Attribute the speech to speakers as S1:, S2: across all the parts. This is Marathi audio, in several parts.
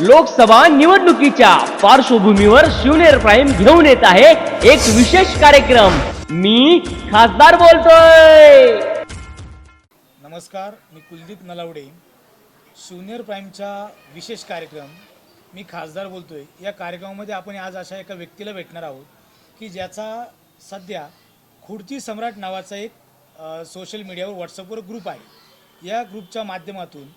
S1: लोकसभा निवडणुकीच्या पार्श्वभूमीवर शिवनेर प्राईम घेऊन येत आहे एक विशेष कार्यक्रम. मी खासदार बोलतोय.
S2: नमस्कार, मी कुलदीप नलावडे. शिवनेर प्राईमचा विशेष कार्यक्रम मी खासदार बोलतोय. या कार्यक्रमामध्ये आपण आज अशा एका व्यक्तीला भेटणार आहोत की ज्याचा सध्या खुर्ची सम्राट नावाचा एक सोशल मीडियावर व्हॉट्सअपवर ग्रुप आहे. या ग्रुपच्या माध्यमातून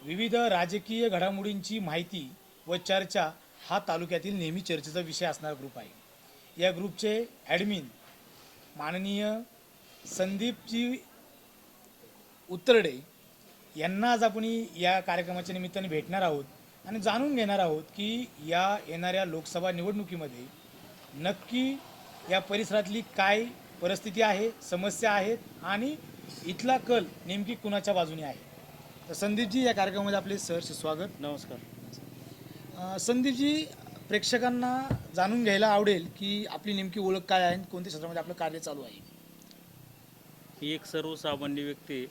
S2: विविध राजकीय घडामोडींची माहिती व चर्चा हा तालुक्यातील नेहमी चर्चेचा विषय असणारा ग्रुप आहे. या ग्रुपचे ॲडमिन माननीय संदीपजी उत्तरडे यांना आज आपण या कार्यक्रमाच्या निमित्ताने भेटणार आहोत आणि जाणून घेणार आहोत की या येणाऱ्या लोकसभा निवडणुकीमध्ये नक्की या परिसरातली काय परिस्थिती आहे, समस्या आहेत आणि इथला कल नेमकी कुणाच्या बाजूने आहे. तर संदीपजी, या कार्यक्रमामध्ये आपले सहर्ष स्वागत.
S3: नमस्कार.
S2: संदीपजी, प्रेक्षकांना जाणून घ्यायला आवडेल की आपली नेमकी ओळख काय आहे, कोणत्या क्षेत्रामध्ये आपलं कार्य चालू आहे.
S3: ही एक सर्वसामान्य व्यक्ती.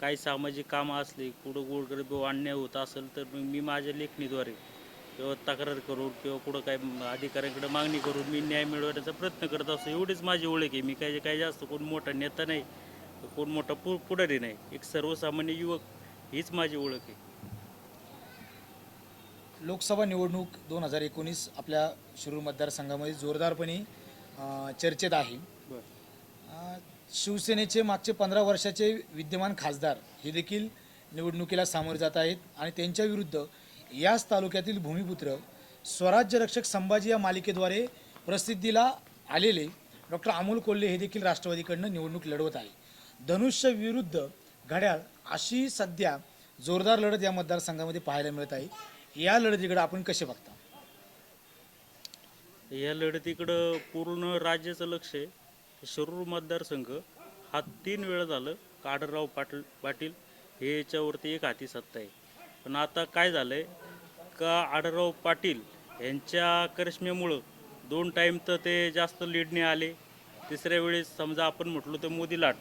S3: काही सामाजिक कामं असली, कुठं गोरगरीब अन्याय होत असेल तर मी माझ्या लेखणीद्वारे किंवा तक्रार करून किंवा कुठं काय अधिकाऱ्यांकडे मागणी करून मी न्याय मिळवण्याचा प्रयत्न करत असतो. एवढीच माझी ओळख आहे. मी काही जास्त कोण मोठा नेता नाही, कोण मोठा पुढारी नाही. एक सर्वसामान्य युवक हीच माझी ओळख आहे.
S2: लोकसभा निवडणूक 2019 आपल्या शिरूर मतदारसंघामध्ये जोरदारपणे चर्चेत आहे. शिवसेनेचे मागचे 15 वर्षाचे विद्यमान खासदार हे देखील निवडणुकीला सामोरे जात आहेत आणि त्यांच्या विरुद्ध याच तालुक्यातील भूमिपुत्र स्वराज्य रक्षक संभाजी या मालिकेद्वारे प्रसिद्धीला आलेले डॉक्टर अमोल कोल्हे हे देखील राष्ट्रवादीकडनं निवडणूक लढवत आहे. धनुष्य विरुद्ध घड्याळ अशी सध्या जोरदार लढत या मतदारसंघामध्ये पाहायला मिळत आहे. या लढतीकडे आपण कसे बघता?
S3: या लढतीकडं पूर्ण राज्याचं लक्ष आहे. शिरूर मतदारसंघ हा 3 वेळा झालं आढळराव पाटील हे याच्यावरती एक हाती सत्ता आहे. पण आता काय झालं आहे का आढळराव पाटील यांच्या करिश्म्यामुळं 2 टाईम तर ते जास्त लीडने आले. तिसऱ्या वेळेस समजा आपण म्हटलो तर मोदी लाट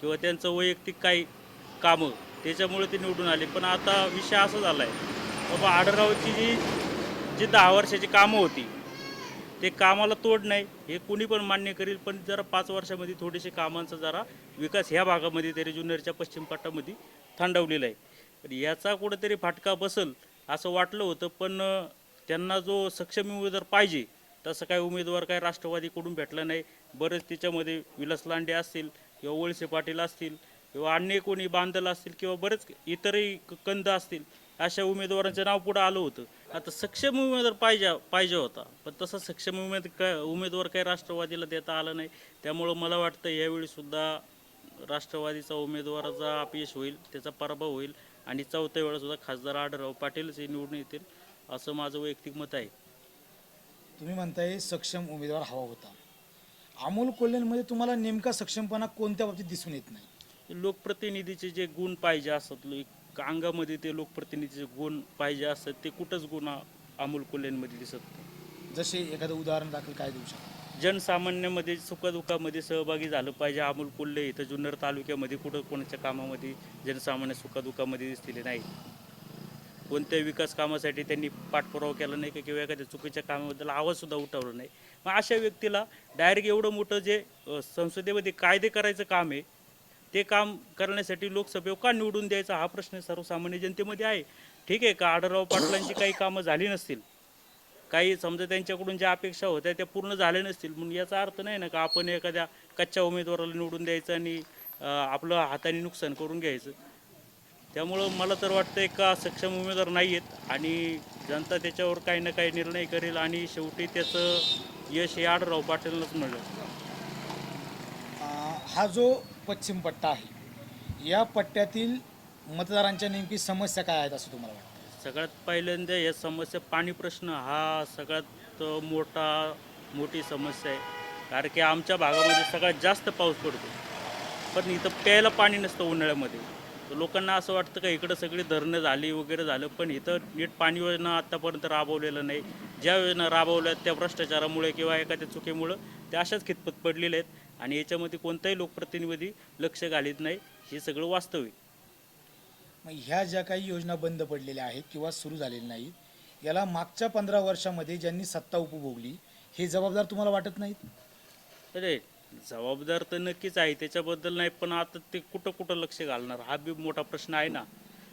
S3: किंवा त्यांचं वैयक्तिक काही कामं त्याच्यामुळे ते निवडून आले. पण आता विषय असा झाला आहे बाबा, आढळरावची जी 10 वर्षाची कामं होती ते कामाला तोड नाही हे कुणी पण मान्य करेल. पण जरा 5 वर्षामध्ये थोडेसे कामांचा जरा विकास ह्या भागामध्ये तरी जुन्नरच्या पश्चिम पट्ट्यामध्ये थांडवलेला आहे. पण याचा कुठेतरी फाटका बसल असं वाटलं होतं. पण त्यांना जो सक्षम उमेदवार पाहिजे तसं काही उमेदवार काय राष्ट्रवादीकडून भेटला नाही. बरेच त्याच्यामध्ये विलास लांडे असतील किंवा वळसे पाटील असतील किंवा अन्य कोणी बांधल असतील किंवा बरेच इतरही कंद असतील, अशा उमेदवारांचं नाव पुढं आलं होतं. आता सक्षम उमेदवार पाहिजे होता, पण तसा सक्षम उमेदवार काही राष्ट्रवादीला देता आला नाही. त्यामुळं मला वाटतं यावेळीसुद्धा राष्ट्रवादीचा उमेदवाराचा अपयश होईल, त्याचा पराभव होईल आणि 4थ्या वेळासुद्धा खासदार आढळराव पाटीलच हे निवडून येतील असं माझं वैयक्तिक मत आहे.
S2: तुम्ही म्हणताय सक्षम उमेदवार हवा होता. अमोल कोल्हेंमध्ये तुम्हाला नेमका सक्षमपणा कोणत्या बाबतीत दिसून येत नाही?
S3: लोकप्रतिनिधीचे जे गुण पाहिजे असतात, अंगामध्ये ते लोकप्रतिनिधीचे गुण पाहिजे असतात, ते कुठंच गुण अमोल कोल्हेंमध्ये दिसत नाही.
S2: जसे एखादं उदाहरण दाखल काय देऊ शकता?
S3: जनसामान्यामध्ये सुखदुःखामध्ये सहभागी झालं पाहिजे. अमोल कोल्हे इथं जुन्नर तालुक्यामध्ये कुठं कोणाच्या कामामध्ये जनसामान्य सुखदुःखामध्ये दिसलेले नाही. कोणत्या विकास कामासाठी त्यांनी पाठपुरावा केला नाही का किंवा एखाद्या चुकीच्या कामाबद्दल आवाजसुद्धा उठवला नाही. मग अशा व्यक्तीला डायरेक्ट एवढं मोठं जे संसदेमध्ये कायदे करायचं काम आहे ते काम करण्यासाठी लोकसभेवर का निवडून द्यायचा हा प्रश्न सर्वसामान्य जनतेमध्ये आहे. ठीक आहे का आढळराव पाटलांची काही कामं झाली नसतील, काही समजा त्यांच्याकडून ज्या अपेक्षा होत्या त्या पूर्ण झाल्या नसतील, म्हणून याचा अर्थ नाही ना का आपण एखाद्या कच्च्या उमेदवाराला निवडून द्यायचं आणि आपलं हाताने नुकसान करून घ्यायचं. त्यामुळं मला तर वाटतं का सक्षम उमेदवार नाही आहेत आणि जनता त्याच्यावर काही ना काही निर्णय करेल आणि शेवटी त्याचं यश हे आढळराव पाटीललाच मिळेल.
S2: हा जो पश्चिम पट्टा आहे, या पट्ट्यातील मतदारांच्या नेमकी समस्या काय आहेत असं तुम्हाला वाटतं?
S3: सगळ्यात पहिल्यांदा या समस्या पाणी प्रश्न हा सगळ्यात मोठी समस्या आहे. कारण की आमच्या भागामध्ये सगळ्यात जास्त पाऊस पडतो, पण इथं प्यायला पाणी नसतं उन्हाळ्यामध्ये. तर लोकांना असं वाटतं का इकडं सगळी धरणं झाली वगैरे झालं, पण इथं नीट पाणी योजना आत्तापर्यंत राबवलेलं नाही. ज्या योजना राबवल्या त्या भ्रष्टाचारामुळे किंवा एखाद्या चुकीमुळं त्या अशाच खितपत पडलेल्या आहेत आणि याच्यामध्ये कोणताही लोकप्रतिनिधी लक्ष घालीत नाही. हे सगळं वास्तव आहे.
S2: मग ह्या ज्या काही योजना बंद पडलेल्या आहेत किंवा सुरू झालेल्या नाहीत, याला मागच्या 15 वर्षामध्ये ज्यांनी सत्ता उपभोगली हे जबाबदार तुम्हाला वाटत नाहीत?
S3: अरे जबाबदार तर नक्कीच आहे, त्याच्याबद्दल नाही, पण आता ते कुठं कुठं लक्ष घालणार हा बी मोठा प्रश्न आहे ना.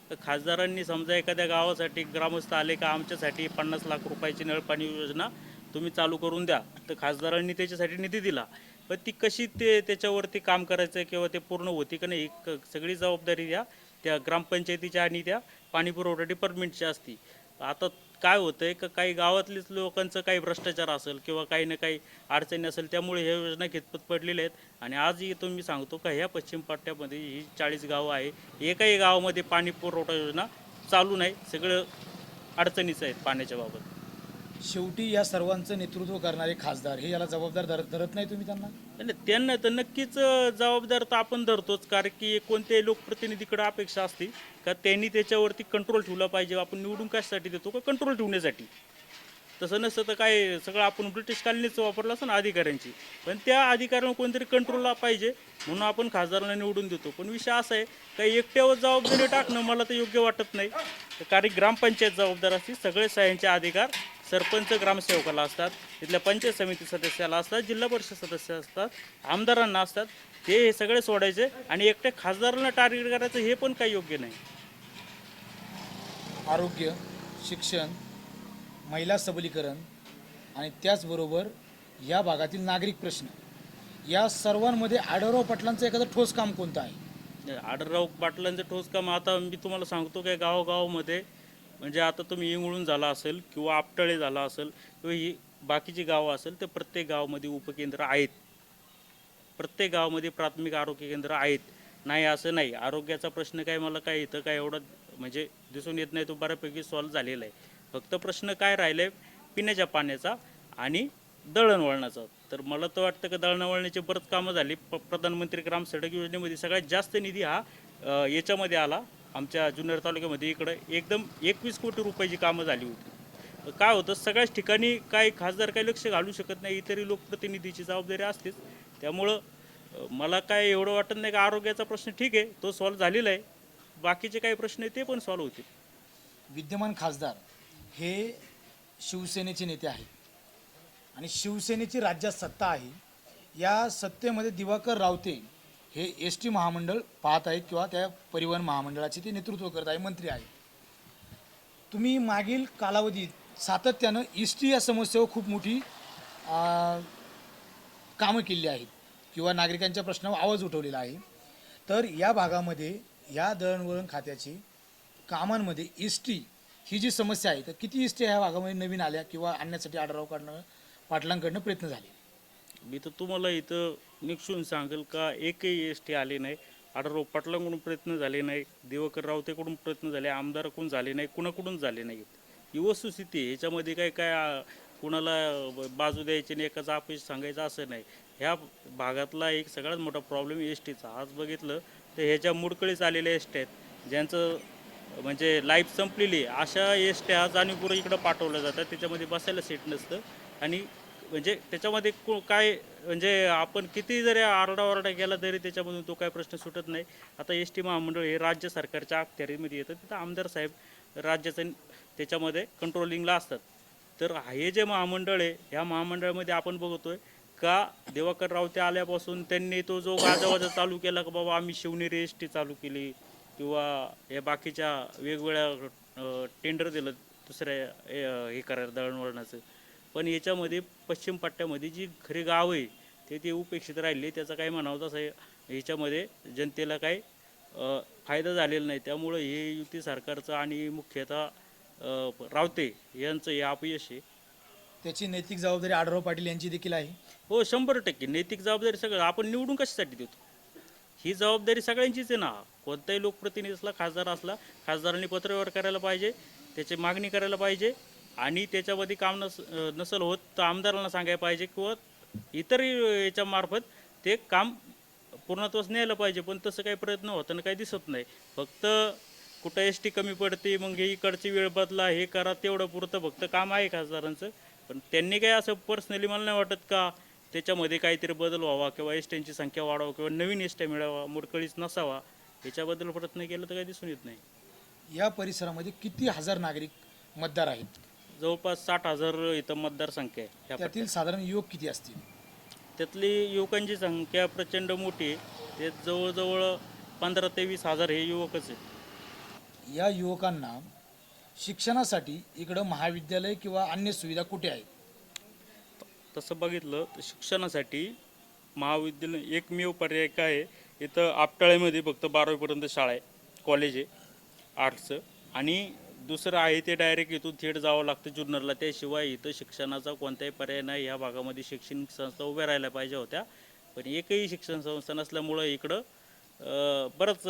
S3: तर खासदारांनी समजा एखाद्या गावासाठी ग्रामस्थ आले का आमच्यासाठी 50 लाख रुपयाची नळपाणी योजना तुम्ही चालू करून द्या, तर खासदारांनी त्याच्यासाठी निधी दिला, पण ती कशी त्याच्यावरती काम करायचं किंवा ते पूर्ण होती का नाही सगळी जबाबदारी त्या ग्रामपंचायतीच्या आणि त्या पाणीपुरवठा डिपार्टमेंटची असती. आता काय होतंय का काही गावातलीच लोकांचं काही भ्रष्टाचार असेल किंवा काही ना काही अडचणी असेल, त्यामुळे ह्या योजना खितपत पडलेल्या आहेत. आणि आजही तुम्ही सांगतो का ह्या पश्चिम पट्ट्यामध्ये ही 40 गावं आहे, एकाही गावामध्ये पाणी पुरवठा योजना चालू नाही, सगळं अडचणीचं आहेत पाण्याच्या बाबत.
S2: शेवटी या सर्वांचं नेतृत्व करणारे खासदार हे याला जबाबदार धरत नाही तुम्ही त्यांना?
S3: आणि त्यांना तर नक्कीच जबाबदार तर आपण धरतोच, कारण की कोणत्याही लोकप्रतिनिधीकडे अपेक्षा असते का त्यांनी त्याच्यावरती कंट्रोल ठेवला पाहिजे. आपण निवडून कशासाठी देतो का कंट्रोल ठेवण्यासाठी. तसं नसतं तर काय सगळं आपण ब्रिटिश कालनीच वापरलं असं ना अधिकाऱ्यांची, पण त्या अधिकाऱ्यांना कोणतरी कंट्रोलला पाहिजे म्हणून आपण खासदारांना निवडून देतो. पण विषय असा आहे का एकट्यावर जबाबदारी टाकणं मला तर योग्य वाटत नाही, कारण ग्रामपंचायत जबाबदार असते, सगळे सह्यांचे अधिकार सरपंच ग्रामसेवकाला असतात, तिथल्या पंचायत समिती सदस्याला असतात, जिल्हा परिषद सदस्य असतात, आमदारांना असतात, ते हे सगळे सोडायचे आणि एकट्या खासदारांना टार्गेट करायचं हे पण काही योग्य नाही.
S2: आरोग्य, शिक्षण, महिला सबलीकरण आणि त्याचबरोबर या भागातील नागरिक प्रश्न, या सर्वांमध्ये आढळराव पाटलांचं एखादं ठोस काम कोणतं आहे?
S3: आढळराव पाटलांचं ठोस काम आता मी तुम्हाला सांगतो काय, गावोगावामध्ये म्हणजे आता तुम्ही इंगळून झाला असेल किंवा आपटळे झाला असेल किंवा ही बाकीची गावं असेल, तर प्रत्येक गावामध्ये उपकेंद्र आहेत, प्रत्येक गावामध्ये प्राथमिक आरोग्य केंद्र आहेत. नाही असं नाही, आरोग्याचा प्रश्न काय मला काय इथं काय एवढं म्हणजे दिसून येत नाही, तो बऱ्यापैकी सॉल्व्ह झालेला आहे. फक्त प्रश्न काय राहिला आहे पिण्याच्या पाण्याचा आणि दळणवळणाचा. तर मला तर वाटतं की दळणवळणाची बरंच कामं झाली. प्रधानमंत्री ग्राम सडक योजनेमध्ये सगळ्यात जास्त निधी हा याच्यामध्ये आला आमच्या जुन्नर तालुक्यामध्ये. इकडं एकदम 21 कोटी रुपयाची कामं झाली होती. काय होतं सगळ्याच ठिकाणी काही खासदार काही लक्ष घालू शकत नाही, इतरही लोकप्रतिनिधीची जबाबदारी असतेच. त्यामुळं मला काय एवढं वाटत नाही की आरोग्याचा प्रश्न ठीक आहे तो सॉल्व्ह झालेला आहे, बाकीचे काही प्रश्न आहेत ते पण सॉल्व्ह होतील.
S2: विद्यमान खासदार हे शिवसेनेचे नेते आहेत आणि शिवसेनेची राज्यात सत्ता आहे. या सत्तेमध्ये दिवाकर रावते हे एस टी महामंडळ पाहत आहेत किंवा त्या परिवहन महामंडळाचे ते नेतृत्व करत आहे, मंत्री आहेत. तुम्ही मागील कालावधीत सातत्यानं एस टी या समस्येवर खूप मोठी कामं केली आहेत किंवा नागरिकांच्या प्रश्नावर आवाज उठवलेला आहे. तर या भागामध्ये या दळणवळण खात्याची कामांमध्ये एस टी ही जी समस्या आहे, तर किती एस टी ह्या भागामध्ये नवीन आल्या किंवा आणण्यासाठी आढळराव पाटलांकडनं प्रयत्न झाले?
S3: मी तर तुम्हाला इथं निक्षून सांगेल का एकही एस टी आले नाही, आढळराव पाटलांकडून प्रयत्न झाले नाही, दिवाकर रावतेकडून प्रयत्न झाले, आमदाराकडून झाले नाही, कुणाकडून झाले नाहीत. ही वस्तुस्थिती आहे. ह्याच्यामध्ये काय कुणाला बाजू द्यायची नाही, एकाचा अपयश सांगायचं असं नाही. ह्या भागातला एक सगळ्यात मोठा प्रॉब्लेम एस टीचा. आज बघितलं तर ह्याच्या मुडकळीच आलेल्या एस टी आहेत ज्यांचं म्हणजे लाईफ संपलेली आहे, अशा एस टी आज जाणीवपूर्वक इकडं पाठवल्या जातात, त्याच्यामध्ये बसायला सीट नसतं. आणि म्हणजे त्याच्यामध्ये काय म्हणजे आपण किती जरी आरडाओरडा केला तरी त्याच्यामधून तो काय प्रश्न सुटत नाही. आता एस टी महामंडळ हे राज्य सरकारच्या अखत्यारीमध्ये येतं, तिथं आमदार साहेब राज्याचं त्याच्यामध्ये कंट्रोलिंगला असतात. तर हे जे महामंडळ आहे ह्या महामंडळामध्ये आपण बघतोय का दिवाकर रावते आल्यापासून त्यांनी तो जो गाजावाजा चालू केला की बाबा आम्ही शिवनेरी एस टी चालू केली किंवा या बाकीच्या वेगवेगळ्या टेंडर दिलं दुसऱ्या हे करायला दळणवळणाचं. पण याच्यामध्ये पश्चिम पट्ट्यामध्ये जी खरी गाव आहे ते उपेक्षित राहिली. त्याचा काही म्हणावं तसं ह्याच्यामध्ये जनतेला काही फायदा झालेला नाही. त्यामुळं हे युती सरकारचं आणि मुख्यतः रावते यांचं हे अपयश आहे.
S2: त्याची नैतिक जबाबदारी आढळराव पाटील यांची देखील आहे.
S3: हो 100% नैतिक जबाबदारी सगळं आपण निवडून कशासाठी देतो, ही जबाबदारी सगळ्यांचीच आहे ना. कोणताही लोकप्रतिनिधी असला, खासदार असला, खासदारांनी पत्रव्यवहार करायला पाहिजे, त्याची मागणी करायला पाहिजे आणि त्याच्यामध्ये काम नसेल होत तर आमदारांना सांगायला पाहिजे किंवा इतरही याच्यामार्फत ते काम पूर्णत्वास न्यायला पाहिजे. पण तसं काही प्रयत्न होताना काही दिसत नाही. फक्त कुठं एस टी कमी पडते मग हे इकडची वेळ बदला, हे करा, तेवढं पुरतं फक्त काम आहे खासदारांचं. पण त्यांनी काही असं पर्सनली मला नाही वाटत का त्याच्यामध्ये काहीतरी बदल व्हावा किंवा एस टींची संख्या वाढवा किंवा नवीन एस टी मिळावा, मुडकळीच नसावा, याच्याबद्दल प्रयत्न केला तर काही दिसून येत नाही.
S2: या परिसरामध्ये किती हजार नागरिक मतदार आहेत?
S3: जवळपास 60,000 इथं मतदारसंख्या आहे ह्या
S2: त्यातील साधारण युवक किती असतील?
S3: त्यातली युवकांची संख्या प्रचंड मोठी आहे. ते जवळजवळ 15 ते 20,000 हे युवकच आहेत.
S2: या युवकांना शिक्षणासाठी इकडं महाविद्यालय किंवा अन्य सुविधा कुठे आहेत?
S3: तसं बघितलं तर शिक्षणासाठी महाविद्यालय एकमेव पर्याय काय आहे, इथं आपटाळ्यामध्ये फक्त 12वीपर्यंत शाळा आहे, कॉलेज आहे आर्ट्सचं, आणि दुसरं आहे ते डायरेक्ट इथून थेट जावं लागतं जुन्नरला. त्याशिवाय इथं शिक्षणाचा कोणताही पर्याय नाही. ह्या भागामध्ये शैक्षणिक संस्था उभ्या राहायला पाहिजे होत्या, पण एकही शिक्षण संस्था नसल्यामुळं इकडं बरंच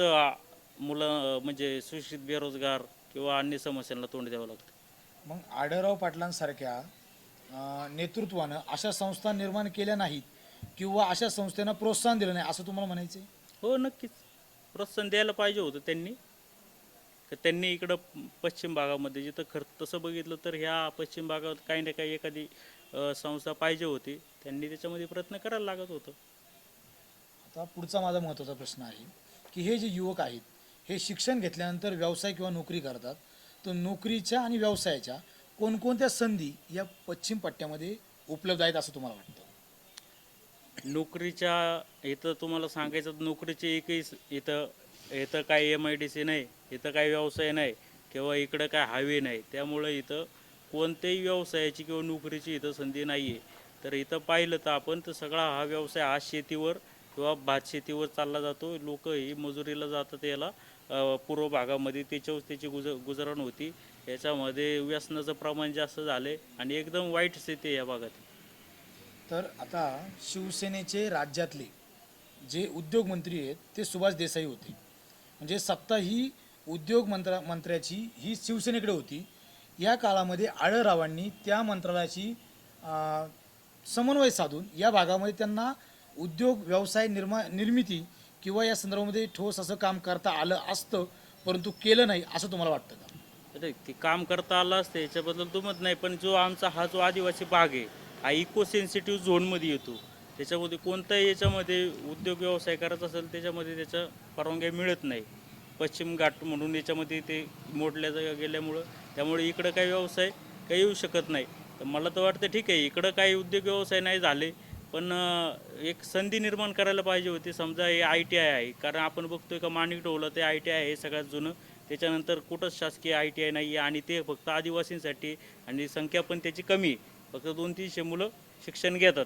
S3: मुलं म्हणजे सुशिक्षित बेरोजगार किंवा अन्य समस्यांना तोंड द्यावं लागतं.
S2: मग आढळराव पाटलांसारख्या नेतृत्वानं अशा संस्था निर्माण केल्या नाहीत किंवा अशा संस्थांना प्रोत्साहन दिलं नाही असं तुम्हाला म्हणायचं आहे?
S3: हो, नक्कीच प्रोत्साहन द्यायला पाहिजे होतं त्यांनी. त्यांनी इकडं पश्चिम भागामध्ये जिथं तसं बघितलं तर ह्या पश्चिम भागात काही ना काही एखादी संस्था पाहिजे होती. त्यांनी त्याच्यामध्ये प्रयत्न करायला लागत होतं.
S2: आता पुढचा माझा महत्त्वाचा प्रश्न आहे की हे जे युवक आहेत हे शिक्षण घेतल्यानंतर व्यवसाय किंवा नोकरी करतात, तर नोकरीच्या आणि व्यवसायाच्या कोणकोणत्या संधी या पश्चिम पट्ट्यामध्ये उपलब्ध आहेत असं तुम्हाला वाटतं?
S3: नोकरीच्या इथं तुम्हाला सांगायचं तर नोकरीचे एकही इथं इथं काही MIDC नाही, इथं काही व्यवसाय नाही किंवा इकडं काय हायवे नाही. त्यामुळं इथं कोणत्याही व्यवसायाची किंवा नोकरीची इथं संधी नाही आहे. तर इथं पाहिलं तर आपण तर सगळा हा व्यवसाय हा शेतीवर किंवा भात शेतीवर चालला जातो. लोक ही मजुरीला जातात याला पूर्व भागामध्ये, त्याच्यावर त्याची गुजरण होती. याच्यामध्ये व्यसनाचं प्रमाण जास्त झाले आणि एकदम वाईट स्थिती आहे या भागात.
S2: तर आता शिवसेनेचे राज्यातले जे उद्योगमंत्री आहेत ते सुभाष देसाई होते, म्हणजे सत्ता ही मंत्र्याची ही शिवसेनेकडे होती. या काळामध्ये आढळरावांनी त्या मंत्रालयाची समन्वय साधून या भागामध्ये त्यांना उद्योग व्यवसाय निर्मिती किंवा या संदर्भामध्ये ठोस असं काम करता आलं असतं, परंतु केलं नाही असं तुम्हाला वाटतं का?
S3: अरे ते काम करता आलं असतं याच्याबद्दल दुमत नाही, पण जो आमचा हा जो आदिवासी भाग आहे हा इको सेन्सिटिव्ह झोनमध्ये येतो. त्याच्यामध्ये कोणताही याच्यामध्ये उद्योग व्यवसाय करायचा असेल त्याच्यामध्ये त्याच्या परवानग्या मिळत नाही. पश्चिम घाट म्हणून याच्यामध्ये ते मोडल्या गेल्यामुळं त्यामुळे इकडं काही व्यवसाय काही येऊ शकत नाही. तर मला तर वाटतं ठीक आहे, इकडं काही उद्योग व्यवसाय नाही झाले, पण एक संधी निर्माण करायला पाहिजे होती. समजा हे ITI आहे, कारण आपण बघतोय का माणिकडोला ते ITI आहे सगळ्यात जुनं. त्याच्यानंतर कुठंच शासकीय ITI नाही आहे आणि ते फक्त आदिवासींसाठी, आणि संख्या पण त्याची कमी आहे. फक्त 200-300 मुलं शिक्षण घेतात.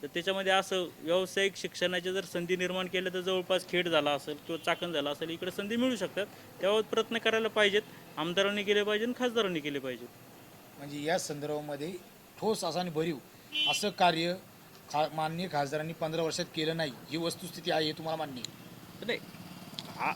S3: तर त्याच्यामध्ये असं व्यावसायिक शिक्षणाच्या जर संधी निर्माण केल्या तर जवळपास खेड झाला असेल किंवा चाकण झाला असेल, इकडे संधी मिळू शकतात. त्यावर प्रयत्न करायला पाहिजेत. आमदारांनी केले पाहिजे आणि खासदारांनी केले पाहिजे.
S2: म्हणजे या संदर्भामध्ये ठोस असं आणि भरीव असं कार्य माननीय खासदारांनी 15 वर्षात केलं नाही, ही वस्तुस्थिती आहे, हे तुम्हाला मान्य आहे?
S3: नाही, हा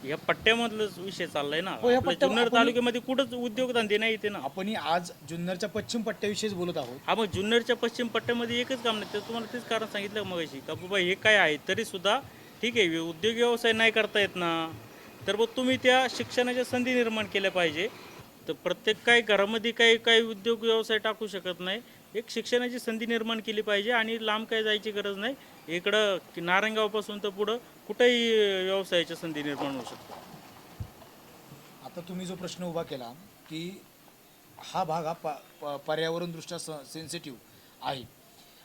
S3: या पट्ट्यामधलाच विषय चाललाय ना.
S2: हो, या
S3: आपल्या
S2: पट्ट्या-
S3: जुन्नर
S2: आपण-
S3: तालुक्यामध्ये कुठंच उद्योगधंदे नाही इथे ना.
S2: आपण आज जुन्नरच्या पश्चिम पट्ट्याविषयीच बोलत आहोत.
S3: हा, मग जुन्नरच्या पश्चिम पट्ट्यामध्ये एकच काम नाही. तर तुम्हाला तेच कारण सांगितलं मगाशी का बाबा हे काय आहे, तरी सुद्धा ठीक आहे उद्योग व्यवसाय नाही करता येत ना, तर मग तुम्ही त्या शिक्षणाच्या संधी निर्माण केल्या पाहिजे. तर प्रत्येक काही घरामध्ये काही उद्योग व्यवसाय टाकू शकत नाही. एक शिक्षणाची संधी निर्माण केली पाहिजे आणि लांब काही जायची गरज नाही. इकडं नारायणगावपासून तर पुढं कुठेही व्यवसायाच्या संधी निर्माण होऊ शकतात.
S2: आता तुम्ही जो प्रश्न उभा केला की हा भाग हा पर्यावरणदृष्ट्या सेन्सिटिव्ह आहे.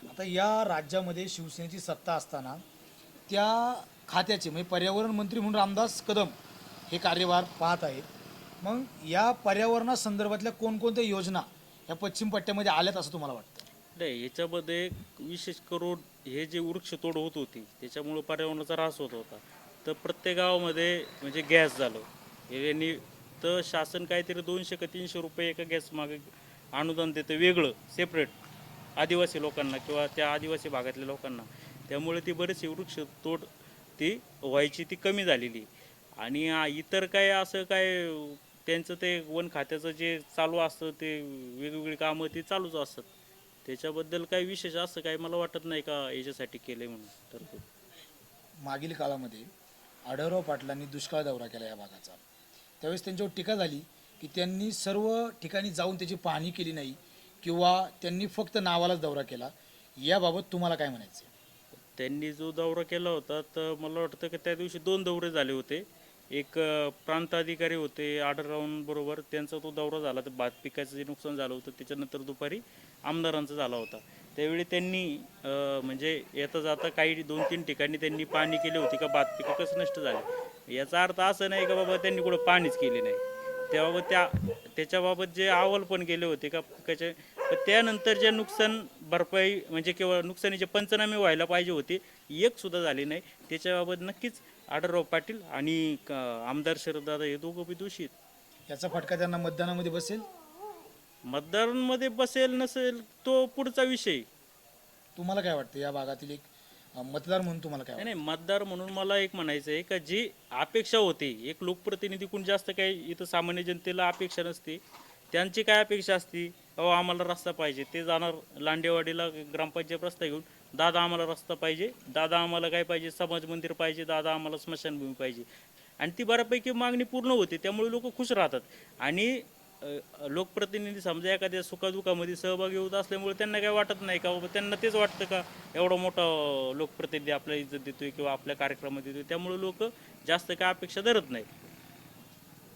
S2: आता या राज्यामध्ये शिवसेनेची सत्ता असताना त्या खात्याचे म्हणजे पर्यावरण मंत्री म्हणून रामदास कदम हे कार्यभार पाहत आहेत. मग या पर्यावरणासंदर्भातल्या कोणकोणत्या योजना या पश्चिम पट्ट्यामध्ये आल्यात असं तुम्हाला वाटतं?
S3: नाही, याच्यामध्ये विशेष करून हे जे वृक्षतोड होत होती त्याच्यामुळं पर्यावरणाचा ऱ्हास होत होता. तर प्रत्येक गावामध्ये म्हणजे गॅस झालं यांनी, तर शासन काहीतरी 200 का 300 रुपये एका गॅस मागे अनुदान देतं वेगळं सेपरेट आदिवासी लोकांना किंवा त्या आदिवासी भागातल्या लोकांना. त्यामुळे ती बरीचशी वृक्षतोड ती व्हायची ती कमी झालेली. आणि इतर काय असं काय त्यांचं ते वन खात्याचं जे चालू असतं ते वेगवेगळी कामं ती चालूच असतात. त्याच्याबद्दल काही विशेष असं काही मला वाटत नाही का याच्यासाठी केले म्हणून. तर
S2: मागील काळामध्ये आढळराव पाटलांनी दुष्काळ दौरा केला या भागाचा. त्यावेळेस त्यांच्यावर टीका झाली की त्यांनी सर्व ठिकाणी जाऊन त्याची पाहणी केली नाही किंवा त्यांनी फक्त नावालाच दौरा केला. याबाबत तुम्हाला काय म्हणायचं?
S3: त्यांनी जो दौरा केला होता तर मला वाटतं की त्या दिवशी 2 दौरे झाले होते. एक प्रांत अधिकारी होते आढळराव बरोबर, त्यांचा तो दौरा झाला, तर भात पिकाचं जे नुकसान झालं होतं त्याच्यानंतर दुपारी आमदारांचा झाला होता. त्यावेळी त्यांनी म्हणजे येता जाता काही 2-3 ठिकाणी त्यांनी पाहणी केली होती का भात पिकं कसं नष्ट झाले. याचा अर्थ असं नाही का बाबा त्यांनी कुठं पाणीच केले नाही, त्याबाबत त्याच्याबाबत जे अहवाल पण गेले होते का पिकाचे. पण त्यानंतर जे नुकसान भरपाई म्हणजे किंवा नुकसानीचे पंचनामे व्हायला पाहिजे होते, एक सुद्धा झाले नाही. त्याच्याबाबत नक्कीच आढळराव पाटील आणि आमदार शरददादा हे दोघं बी दोषी आहेत.
S2: याचा फटका त्यांना मतदानामध्ये बसेल.
S3: मतदारांमध्ये बसेल नसेल तो पुढचा विषय.
S2: तुम्हाला काय वाटतं या भागातील एक मतदार म्हणून तुम्हाला काय
S3: नाही मतदार म्हणून मला एक म्हणायचं आहे का जी अपेक्षा होती, एक लोकप्रतिनिधीकडून जास्त काही इथं सामान्य जनतेला अपेक्षा नसते. त्यांची काय अपेक्षा असती, अहो आम्हाला रस्ता पाहिजे, ते जाणार लांडेवाडीला ग्रामपंचायत रस्ता घेऊन, दादा आम्हाला रस्ता पाहिजे, दादा आम्हाला काय पाहिजे, समाज मंदिर पाहिजे, दादा आम्हाला स्मशानभूमी पाहिजे. आणि ती बऱ्यापैकी मागणी पूर्ण होते, त्यामुळे लोक खुश राहतात. आणि लोकप्रतिनिधी समजा एखाद्या सुखादुखामध्ये सहभागी होत असल्यामुळे त्यांना काय वाटत नाही का बाबा, त्यांना तेच वाटतं का एवढा मोठा लोकप्रतिनिधी आपल्याला इज्जत देतोय किंवा आपल्या कार्यक्रमात देतोय, त्यामुळे लोक जास्त काय अपेक्षा धरत नाही.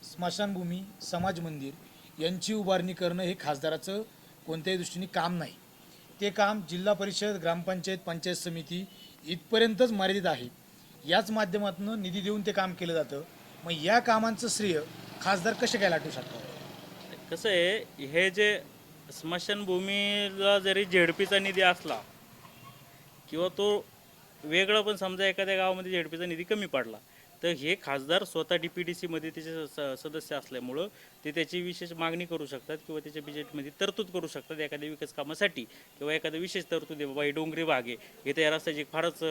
S2: स्मशानभूमी, समाज मंदिर यांची उभारणी करणं हे खासदाराचं कोणत्याही दृष्टीने काम नाही. ते काम जिल्हा परिषद, ग्रामपंचायत, पंचायत समिती इथपर्यंतच मर्यादित आहे. याच माध्यमातून निधी देऊन ते काम केलं जातं. मग या कामांचं श्रेय खासदार कसे काय लाटू शकतात?
S3: कसं आहे, हे जे स्मशानभूमीला जरी झेडपीचा निधी असला किंवा तो वेगळा पण समजा एखाद्या गावामध्ये झेडपीचा निधी कमी पडला, तर हे खासदार स्वतः DPDCमध्ये त्याचे सदस्य असल्यामुळं ते त्याची विशेष मागणी करू शकतात किंवा त्याच्या बजेटमध्ये तरतूद करू शकतात एखाद्या विकास कामासाठी किंवा एखाद्या विशेष तरतूद आहे, बाबा हे डोंगरी भाग आहे, इथे या रस्त्याची फारच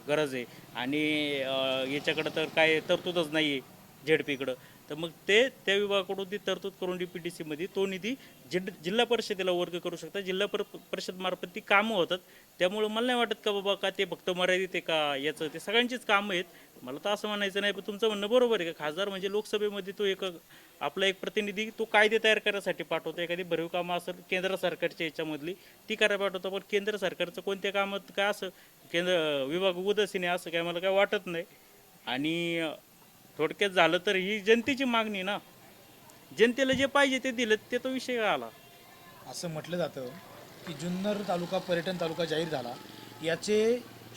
S3: गरज आहे आणि याच्याकडं तर काय तरतूदच नाही आहे झेडपीकडं, तर मग ते त्या विभागाकडून ती तरतूद करून DPDCमध्ये तो निधी जिल्हा परिषदेला वर्ग करू शकतात. जिल्हा परिषद मार्फत ती कामं होतात. त्यामुळं मला नाही वाटत का बाबा का ते फक्त मर्यादित आहे का याचं, ते सगळ्यांचीच कामं आहेत. मला तर असं म्हणायचं नाही, पण तुमचं म्हणणं बरोबर आहे का खासदार म्हणजे लोकसभेमध्ये तो एक आपला एक प्रतिनिधी तो कायदे तयार करण्यासाठी पाठवतो. एखादी भरीव कामं असेल केंद्र सरकारच्या याच्यामधली ती करायला पाठवतो, पण केंद्र सरकारचं कोणत्या कामात काय असं केंद्र विभाग उदासीन आहे असं काय मला काय वाटत नाही. आणि थोडक्यात झालं तर ही जनतेची मागणी ना, जनतेला जे पाहिजे ते दिलं, ते तो विषय आला.
S2: असं म्हटलं जातं की जुन्नर तालुका पर्यटन तालुका जाहीर झाला, याचे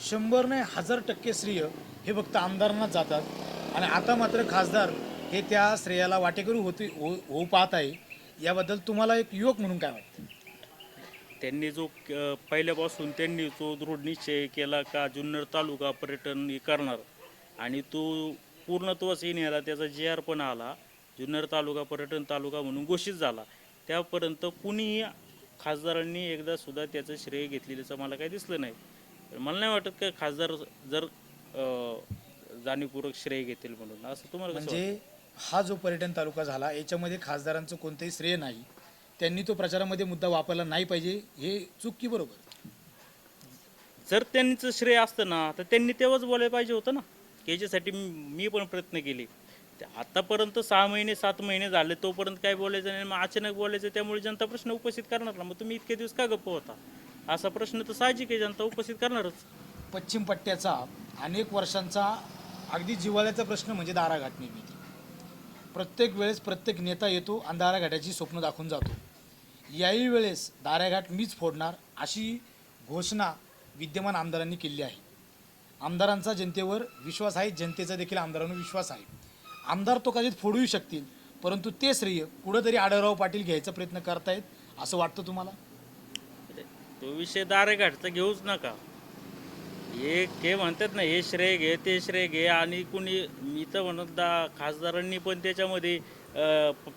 S2: 100 नाही 1000% श्रेय हे फक्त आमदारांनाच जातात. आणि आता मात्र खासदार हे त्या श्रेयाला वाटेकरू होऊ पाहत आहे. याबद्दल तुम्हाला एक युवक म्हणून काय वाटतं?
S3: त्यांनी जो पहिल्यापासून त्यांनी जो दृढ निश्चय केला का जुन्नर तालुका पर्यटन हे करणार आणि तो पूर्णत्वास येण्याला त्याचा JR पण आला, जुन्नर तालुका पर्यटन तालुका म्हणून घोषित झाला, त्यापर्यंत कुणीही खासदारांनी एकदा सुद्धा त्याचं श्रेय घेतलेलं मला काही दिसलं नाही. मला नाही वाटत का खासदार जर जाणीवपूर्वक श्रेय घेतील म्हणून, असं तुम्हाला कसं
S2: म्हणजे हा जो पर्यटन तालुका झाला याच्यामध्ये खासदारांचं कोणतंही श्रेय नाही, त्यांनी तो प्रचारामध्ये मुद्दा वापरला नाही पाहिजे, हे चूक की बरोबर?
S3: जर त्यांचं श्रेय असतं ना तर त्यांनी तेव्हाच बोलायला पाहिजे होतं ना. याच्यासाठी मी पण प्रयत्न केले. आतापर्यंत 6 महिने 7 महिने झाले तोपर्यंत काय बोलायचं नाही, मग अचानक बोलायचं, त्यामुळे जनता प्रश्न उपस्थित करणार ना. मग तुम्ही इतके दिवस का गप्प होता, असा प्रश्न तर साहजिक आहे, जनता उपस्थित करणारच.
S2: पश्चिम पट्ट्याचा अनेक वर्षांचा अगदी जिव्हाळ्याचा प्रश्न म्हणजे दाराघाट निर्मिती. प्रत्येक वेळेस प्रत्येक नेता येतो आणि दाराघाटाची स्वप्न दाखवून जातो. याही वेळेस दाराघाट मीच फोडणार अशी घोषणा विद्यमान आमदारांनी केली आहे. आमदारांचा जनतेवर विश्वास आहे, जनतेचा देखील आमदारांवर विश्वास आहे. आमदार तो कधीच फोडूही शकतील, परंतु ते श्रेय कुठंतरी आढळराव पाटील घ्यायचा प्रयत्न करतायत असं वाटतं तुम्हाला?
S3: तो विषय दारेघाटचा घेऊच नका. हे म्हणतात ना, हे श्रेय घे ते श्रेय घे, आणि कुणी मी तर म्हणत खासदारांनी पण त्याच्यामध्ये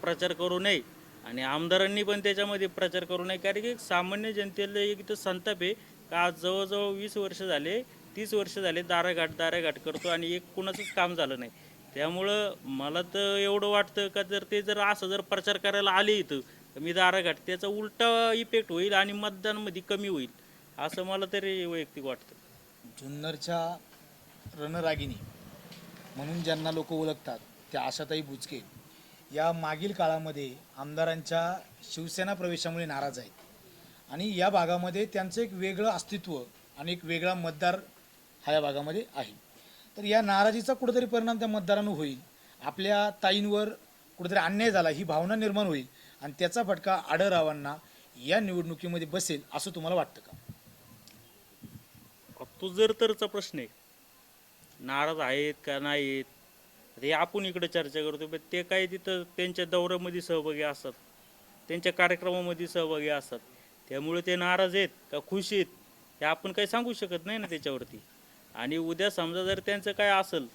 S3: प्रचार करू नये आणि आमदारांनी पण त्याच्यामध्ये प्रचार करू नये. कारण की सामान्य जनतेला एक इथं संताप आहे का आज जवळजवळ 20 वर्ष झाले 30 वर्ष झाले दाराघाट करतो आणि एक कुणाचंच काम झालं नाही. त्यामुळं मला तर एवढं वाटतं का जर असं जर प्रचार करायला आले इथं तर मी दाराघाट त्याचा उलटा इफेक्ट होईल आणि मतदानमध्ये कमी होईल असं मला तरी वैयक्तिक वाटतं.
S2: जुन्नरच्या रणरागिणी म्हणून ज्यांना लोक ओळखतात त्या आशाताई बुचके या मागील काळामध्ये आमदारांच्या शिवसेना प्रवेशामुळे नाराज आहेत आणि या भागामध्ये त्यांचं एक वेगळं अस्तित्व आणि एक वेगळा मतदार हा या भागामध्ये आहे. तर या नाराजीचा कुठेतरी परिणाम त्या मतदारांवर होईल, आपल्या ताईंवर कुठेतरी अन्याय झाला ही भावना निर्माण होईल आणि त्याचा फटका आढळरावांना या निवडणुकीमध्ये बसेल असं तुम्हाला वाटतं का?
S3: तो जर तरचा प्रश्न आहे, नाराज आहेत का नाहीत हे आपण इकडे चर्चा करतो, पण ते काय तिथं त्यांच्या दौऱ्यामध्ये सहभागी असतात, त्यांच्या कार्यक्रमामध्ये सहभागी असतात, त्यामुळे ते नाराज आहेत का खुश आहेत हे आपण काही सांगू शकत नाही ना त्याच्यावरती. आणि उद्या समजा जर त्यांचं काय असेल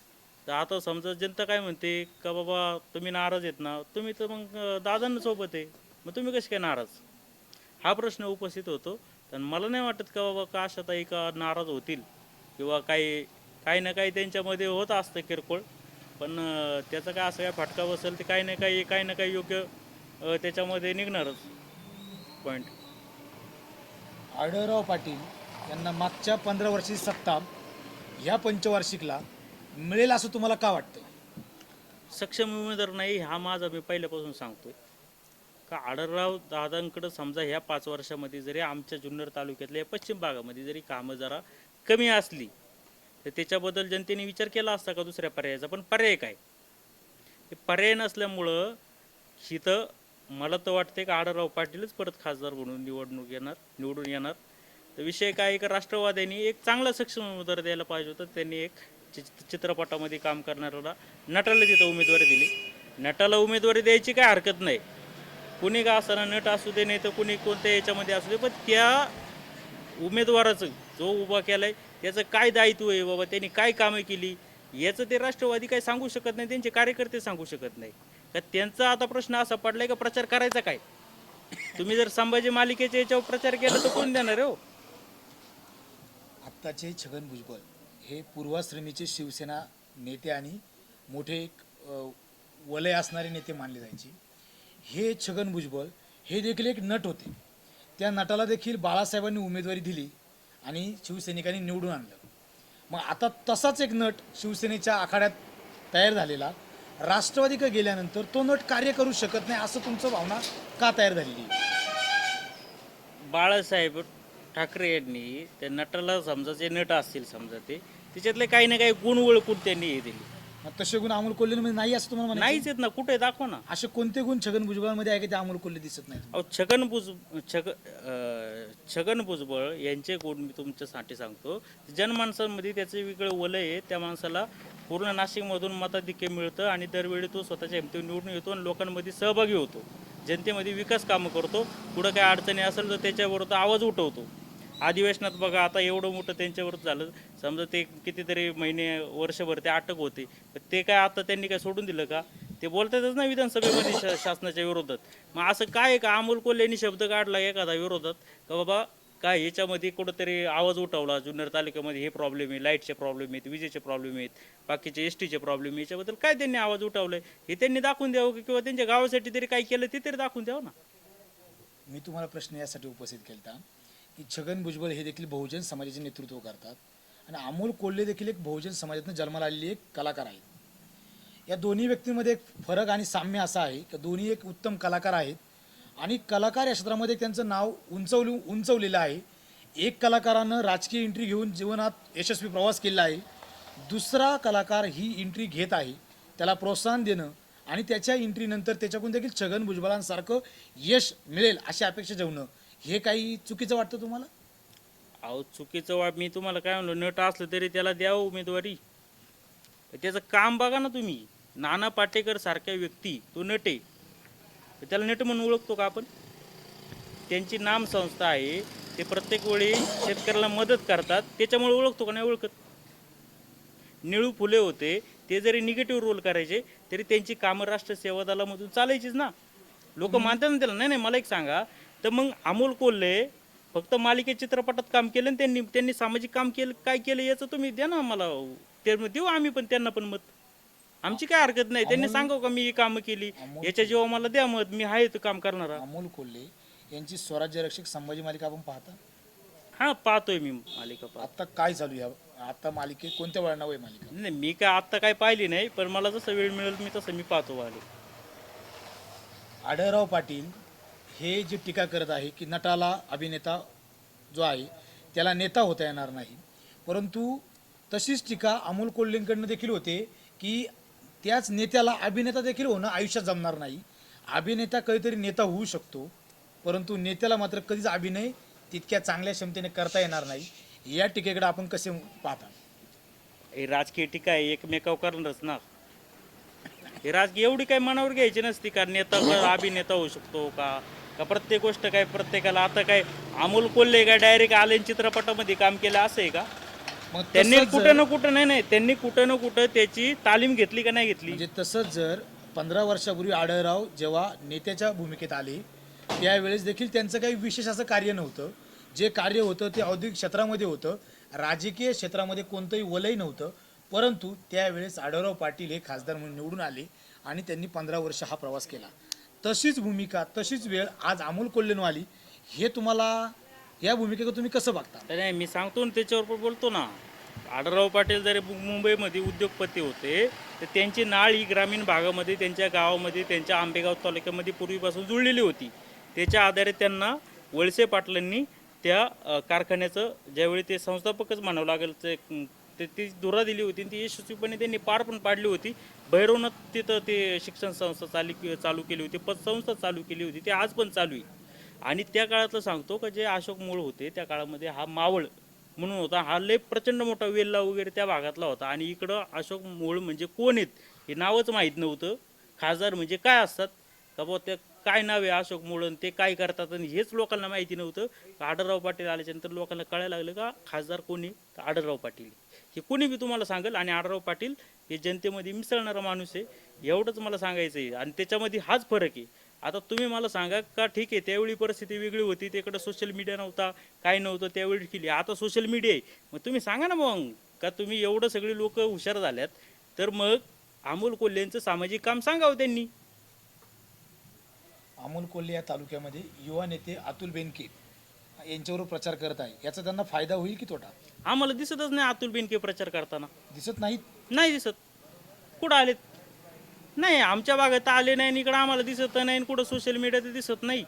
S3: तर आता समजा जनता काय म्हणते का बाबा तुम्ही नाराज आहेत ना, तुम्ही तर मग दादांना सोबत आहे, मग तुम्ही कसे काय नाराज, हा प्रश्न उपस्थित होतो. तर मला नाही वाटत का बाबा का आशाताई का नाराज होतील किंवा काही ना काही त्यांच्यामध्ये होत असतं किरकोळ, पण त्याचा काय असं काय फटका बसेल ते काही ना काही योग्य त्याच्यामध्ये निघणारच पॉईंट.
S2: आढळराव पाटील यांना मागच्या 15 वर्षाची सत्ता ह्या पंचवार्षिकला मिळेल असं तुम्हाला का वाटतं?
S3: सक्षम उमेदवार नाही हा माझा मी पहिल्यापासून सांगतोय का आढळराव दादांकडं समजा ह्या 5 वर्षामध्ये जरी आमच्या जुन्नर तालुक्यातल्या या पश्चिम भागामध्ये जरी कामं जरा कमी असली तर त्याच्याबद्दल जनतेने विचार केला असता का दुसऱ्या पर्यायाचा, पण पर्याय काय, हे पर्याय नसल्यामुळं हिथं मला तर वाटते का आढळराव पाटीलच परत खासदार म्हणून निवडून येणार. तर विषय काय आहे का राष्ट्रवाद्यांनी एक चांगला सक्षम उमेदवार द्यायला पाहिजे होतं, त्यांनी एक चित्रपटामध्ये काम करणाऱ्याला नटाला तिथं उमेदवारी दिली. नटाला उमेदवारी द्यायची काय हरकत नाही, कुणी का असताना नट असू दे नाही तर कुणी कोणत्या याच्यामध्ये असू दे, पण त्या उमेदवाराचं जो उभा केलाय त्याचं काय दायित्व आहे बाबा, त्यांनी काय कामं केली याचं ते राष्ट्रवादी काही सांगू शकत नाही, त्यांचे कार्यकर्ते सांगू शकत नाही. तर त्यांचा आता प्रश्न असा पडलाय का प्रचार करायचा काय, तुम्ही जर संभाजी मालिकेच्या याच्यावर प्रचार केला तर कोण देणार आहे हो.
S2: आत्ताचे छगन भुजबळ हे पूर्वाश्रमीचे शिवसेना नेते आणि मोठे एक वलय असणारे नेते मानले जायचे. हे छगन भुजबळ हे देखील एक नट होते, त्या नटाला देखील बाळासाहेबांनी उमेदवारी दिली आणि शिवसैनिकांनी निवडून आणलं. मग आता तसाच एक नट शिवसेनेच्या आखाड्यात तयार झालेला राष्ट्रवादीकडे गेल्यानंतर तो नट कार्य करू शकत नाही असं तुमचं भावना का तयार झालेली?
S3: बाळासाहेब ठाकरे यांनी त्या नटाला समजा जे नट असतील समजा ते त्याच्यातले काही ना काही गुण ओळखून त्यांनी हे दिले.
S2: मग तसे गुण अमोल कोल्हेमध्ये नाही असं तुम्हाला म्हणायचं?
S3: नाहीच आहेत ना, कुठे दाखवा ना.
S2: असे कोणते गुण छगन भुजबळामध्ये आहे की ते अमोल कोल्हे दिसत नाही?
S3: अहो छगन भुजबळ यांचे गुण मी तुमच्यासाठी सांगतो. जनमानसांमध्ये त्याचे वेगळं वलय आहे, त्या माणसाला पूर्ण नाशिकमधून मताधिक्य मिळतं आणि दरवेळी तो स्वतःच्या हिमतीवर निवडून येतो आणि लोकांमध्ये सहभागी होतो, जनतेमध्ये विकास कामं करतो, पुढं काय अडचणी असेल तर त्याच्याबरोबर आवाज उठवतो. अधिवेशनात बघा आता एवढं मोठं त्यांच्यावर झालं, समजा ते कितीतरी महिने वर्षभर ते अटक होते, ते काय आता त्यांनी काय सोडून दिलं का, ते बोलतातच ना विधानसभेमध्ये शासनाच्या विरोधात. मग असं काय का अमोल कोल्हेंनी शब्द काढला एखादा विरोधात का बाबा काय याच्यामध्ये कुठंतरी आवाज उठवला, जुन्नर तालुक्यामध्ये हे प्रॉब्लेम आहे, लाईटचे प्रॉब्लेम आहेत, विजेचे प्रॉब्लेम आहेत, बाकीचे एसटीचे प्रॉब्लेम आहे, याच्याबद्दल काय त्यांनी आवाज उठवलाय हे त्यांनी दाखवून द्यावं किंवा त्यांच्या गावासाठी तरी काय केलं ते तरी दाखवून द्यावं ना.
S2: मी तुम्हाला प्रश्न यासाठी उपस्थित केला की छगन भुजबळ हे देखील बहुजन समाजाचे नेतृत्व करतात आणि अमोल कोल्हे देखील एक बहुजन समाजातून जन्माला आलेली एक कलाकार आहेत. या दोन्ही व्यक्तींमध्ये एक फरक आणि साम्य असा आहे की दोन्ही एक उत्तम कलाकार आहेत आणि कलाकार या क्षेत्रामध्ये त्यांचं नाव उंचवलेलं आहे. एक कलाकारानं राजकीय एंट्री घेऊन जीवनात यशस्वी प्रवास केला आहे, दुसरा कलाकार ही एंट्री घेत आहे, त्याला प्रोत्साहन देणं आणि त्याच्या एंट्रीनंतर त्याच्याकडून देखील छगन भुजबळांसारखं यश मिळेल अशी अपेक्षा ठेवणं हे काही चुकीचं वाटतं तुम्हाला?
S3: अहो चुकीचं मी तुम्हाला काय म्हणलो, नट असलं तरी त्याला द्यावं उमेदवारी, त्याचं काम बघा ना तुम्ही. नाना पाटेकर सारख्या व्यक्ती तो नट आहे, त्याला नट म्हणून ओळखतो का आपण? त्यांची नाम संस्था आहे, ते प्रत्येक वेळी शेतकऱ्याला मदत करतात, त्याच्यामुळे ओळखतो का नाही ओळखत? निळू फुले होते, ते जरी निगेटिव्ह रोल करायचे तरी त्यांची कामं राष्ट्र सेवा दलामधून चालायचीच ना, लोक मानतात ना त्याला. नाही मला एक सांगा, तर मग अमोल कोल्हे फक्त मालिके चित्रपटात काम केलं आणि त्यांनी सामाजिक काम केलं काय केलं याचं तुम्ही द्या ना मला, ते देऊ आम्ही पण त्यांना पण मत, आमची काय हरकत नाही. त्यांनी सांगावं का मी ही कामं केली याच्या जेव्हा मला द्या मत, मी आहे तर काम करणारा.
S2: अमोल कोल्हे यांची स्वराज्य रक्षक संभाजी मालिका आपण पाहता?
S3: हा पाहतोय मी मालिका
S2: आता काय चालू आहे आता मालिकेत कोणत्या वळणावर आहे मालिका?
S3: नाही मी काय आत्ता काय पाहिली नाही, पण मला जसं वेळ मिळेल मी तसं मी पाहतो मालिका.
S2: आढळराव पाटील हे जे टीका करत आहे की नटाला अभिनेता जो आहे त्याला नेता होता येणार नाही, परंतु तशीच टीका अमोल कोल्हेंकडनं देखील होते की त्याच नेत्याला अभिनेता देखील होणं आयुष्यात जमणार नाही. अभिनेता कधीतरी नेता होऊ शकतो, परंतु नेत्याला मात्र कधीच अभिनय तितक्या चांगल्या क्षमतेने करता येणार नाही. या टीकेकडे आपण कसे पाहता?
S3: हे राजकीय टीका आहे, एकमेकावर करणारच ना. हे राजकीय एवढी काही मनावर घ्यायची नसती का नेता अभिनेता होऊ शकतो का का प्रत्येक गोष्ट काय प्रत्येकाला. आता काय अमोल कोल्हे काय डायरेक्ट आले चित्रपटामध्ये काम केलं असं आहे का?
S2: मग
S3: त्यांनी
S2: तसंच
S3: कुठं ना कुठं नाही त्यांनी कुठं ना कुठं त्याची तालीम घेतली का नाही घेतली.
S2: म्हणजे तसंच जर 15 वर्षापूर्वी आढळराव जेव्हा नेत्याच्या भूमिकेत आले त्यावेळेस देखील त्यांचं काही विशेष असं कार्य नव्हतं. जे कार्य होतं ते औद्योगिक क्षेत्रामध्ये होतं, राजकीय क्षेत्रामध्ये कोणतंही वलय नव्हतं. परंतु त्यावेळेस आढळराव पाटील हे खासदार म्हणून निवडून आले आणि त्यांनी 15 वर्ष हा प्रवास केला. तशीच भूमिका तशीच वेळ आज अमोल कोल्हेनं आली. हे तुम्हाला या भूमिकेकडे तुम्ही कसं बघता?
S3: नाही मी सांगतो ना, त्याच्यावर पण बोलतो ना. आढळराव पाटील जरी मुंबईमध्ये उद्योगपती होते तर त्यांची नाळ ही ग्रामीण भागामध्ये त्यांच्या गावामध्ये त्यांच्या आंबेगाव तालुक्यामध्ये पूर्वीपासून जुळलेली होती. त्याच्या आधारे त्यांना वळसे पाटलांनी त्या कारखान्याचं ज्यावेळी ते संस्थापकच म्हणावं लागेल ते ती धुरा दिली होती ती यशस्वीपणे त्यांनी पार पण पाडली होती. भैरवनाथ तिथं ते शिक्षण संस्था चालू केली होती, पतसंस्था चालू केली होती, ते आज पण चालू आहे. आणि त्या काळातलं सांगतो का जे अशोक मूळ होते त्या काळामध्ये हा मावळ म्हणून होता. हा लय प्रचंड मोठा वेल्ला वगैरे त्या भागातला होता. आणि इकडं अशोक मूळ म्हणजे कोण आहेत हे नावच माहीत नव्हतं. खासदार म्हणजे काय असतात का बुवा, ते काय नाव आहे अशोक मूळ आणि ते काय करतात आणि हेच लोकांना माहिती नव्हतं. आढळराव पाटील आल्याच्यानंतर लोकांना कळायला लागलं का खासदार कोणी, तर आढळराव पाटील. हे कोणी बी तुम्हाला सांगेल. आणि आढळराव पाटील हे जनतेमध्ये मिसळणारा माणूस आहे, एवढंच मला सांगायचं आहे. आणि त्याच्यामध्ये हाच फरक आहे. आता तुम्ही मला सांगा का ठीक आहे त्यावेळी परिस्थिती वेगळी होती, तिकडं सोशल मीडिया नव्हता, काय नव्हतं, त्यावेळी केली. आता सोशल मीडिया आहे, मग तुम्ही सांगा ना मग का तुम्ही एवढं सगळी लोक हुशार झाल्यात तर मग अमोल कोल्हेंचं सामाजिक काम सांगावं त्यांनी.
S2: अमोल कोल्हे या तालुक्यामध्ये युवा नेते अतुल बेनके यांच्यावर प्रचार करत आहे, याचा त्यांना फायदा होईल की तोटा?
S3: आम्हाला दिसतच नाही अतुल बेनके प्रचार करताना.
S2: दिसत नाहीत.
S3: नाही दिसत. कुठं आलेत? नाही, आमच्या भागात आले नाही आणि इकडं आम्हाला दिसत नाही. कुठं सोशल मीडियात दिसत नाही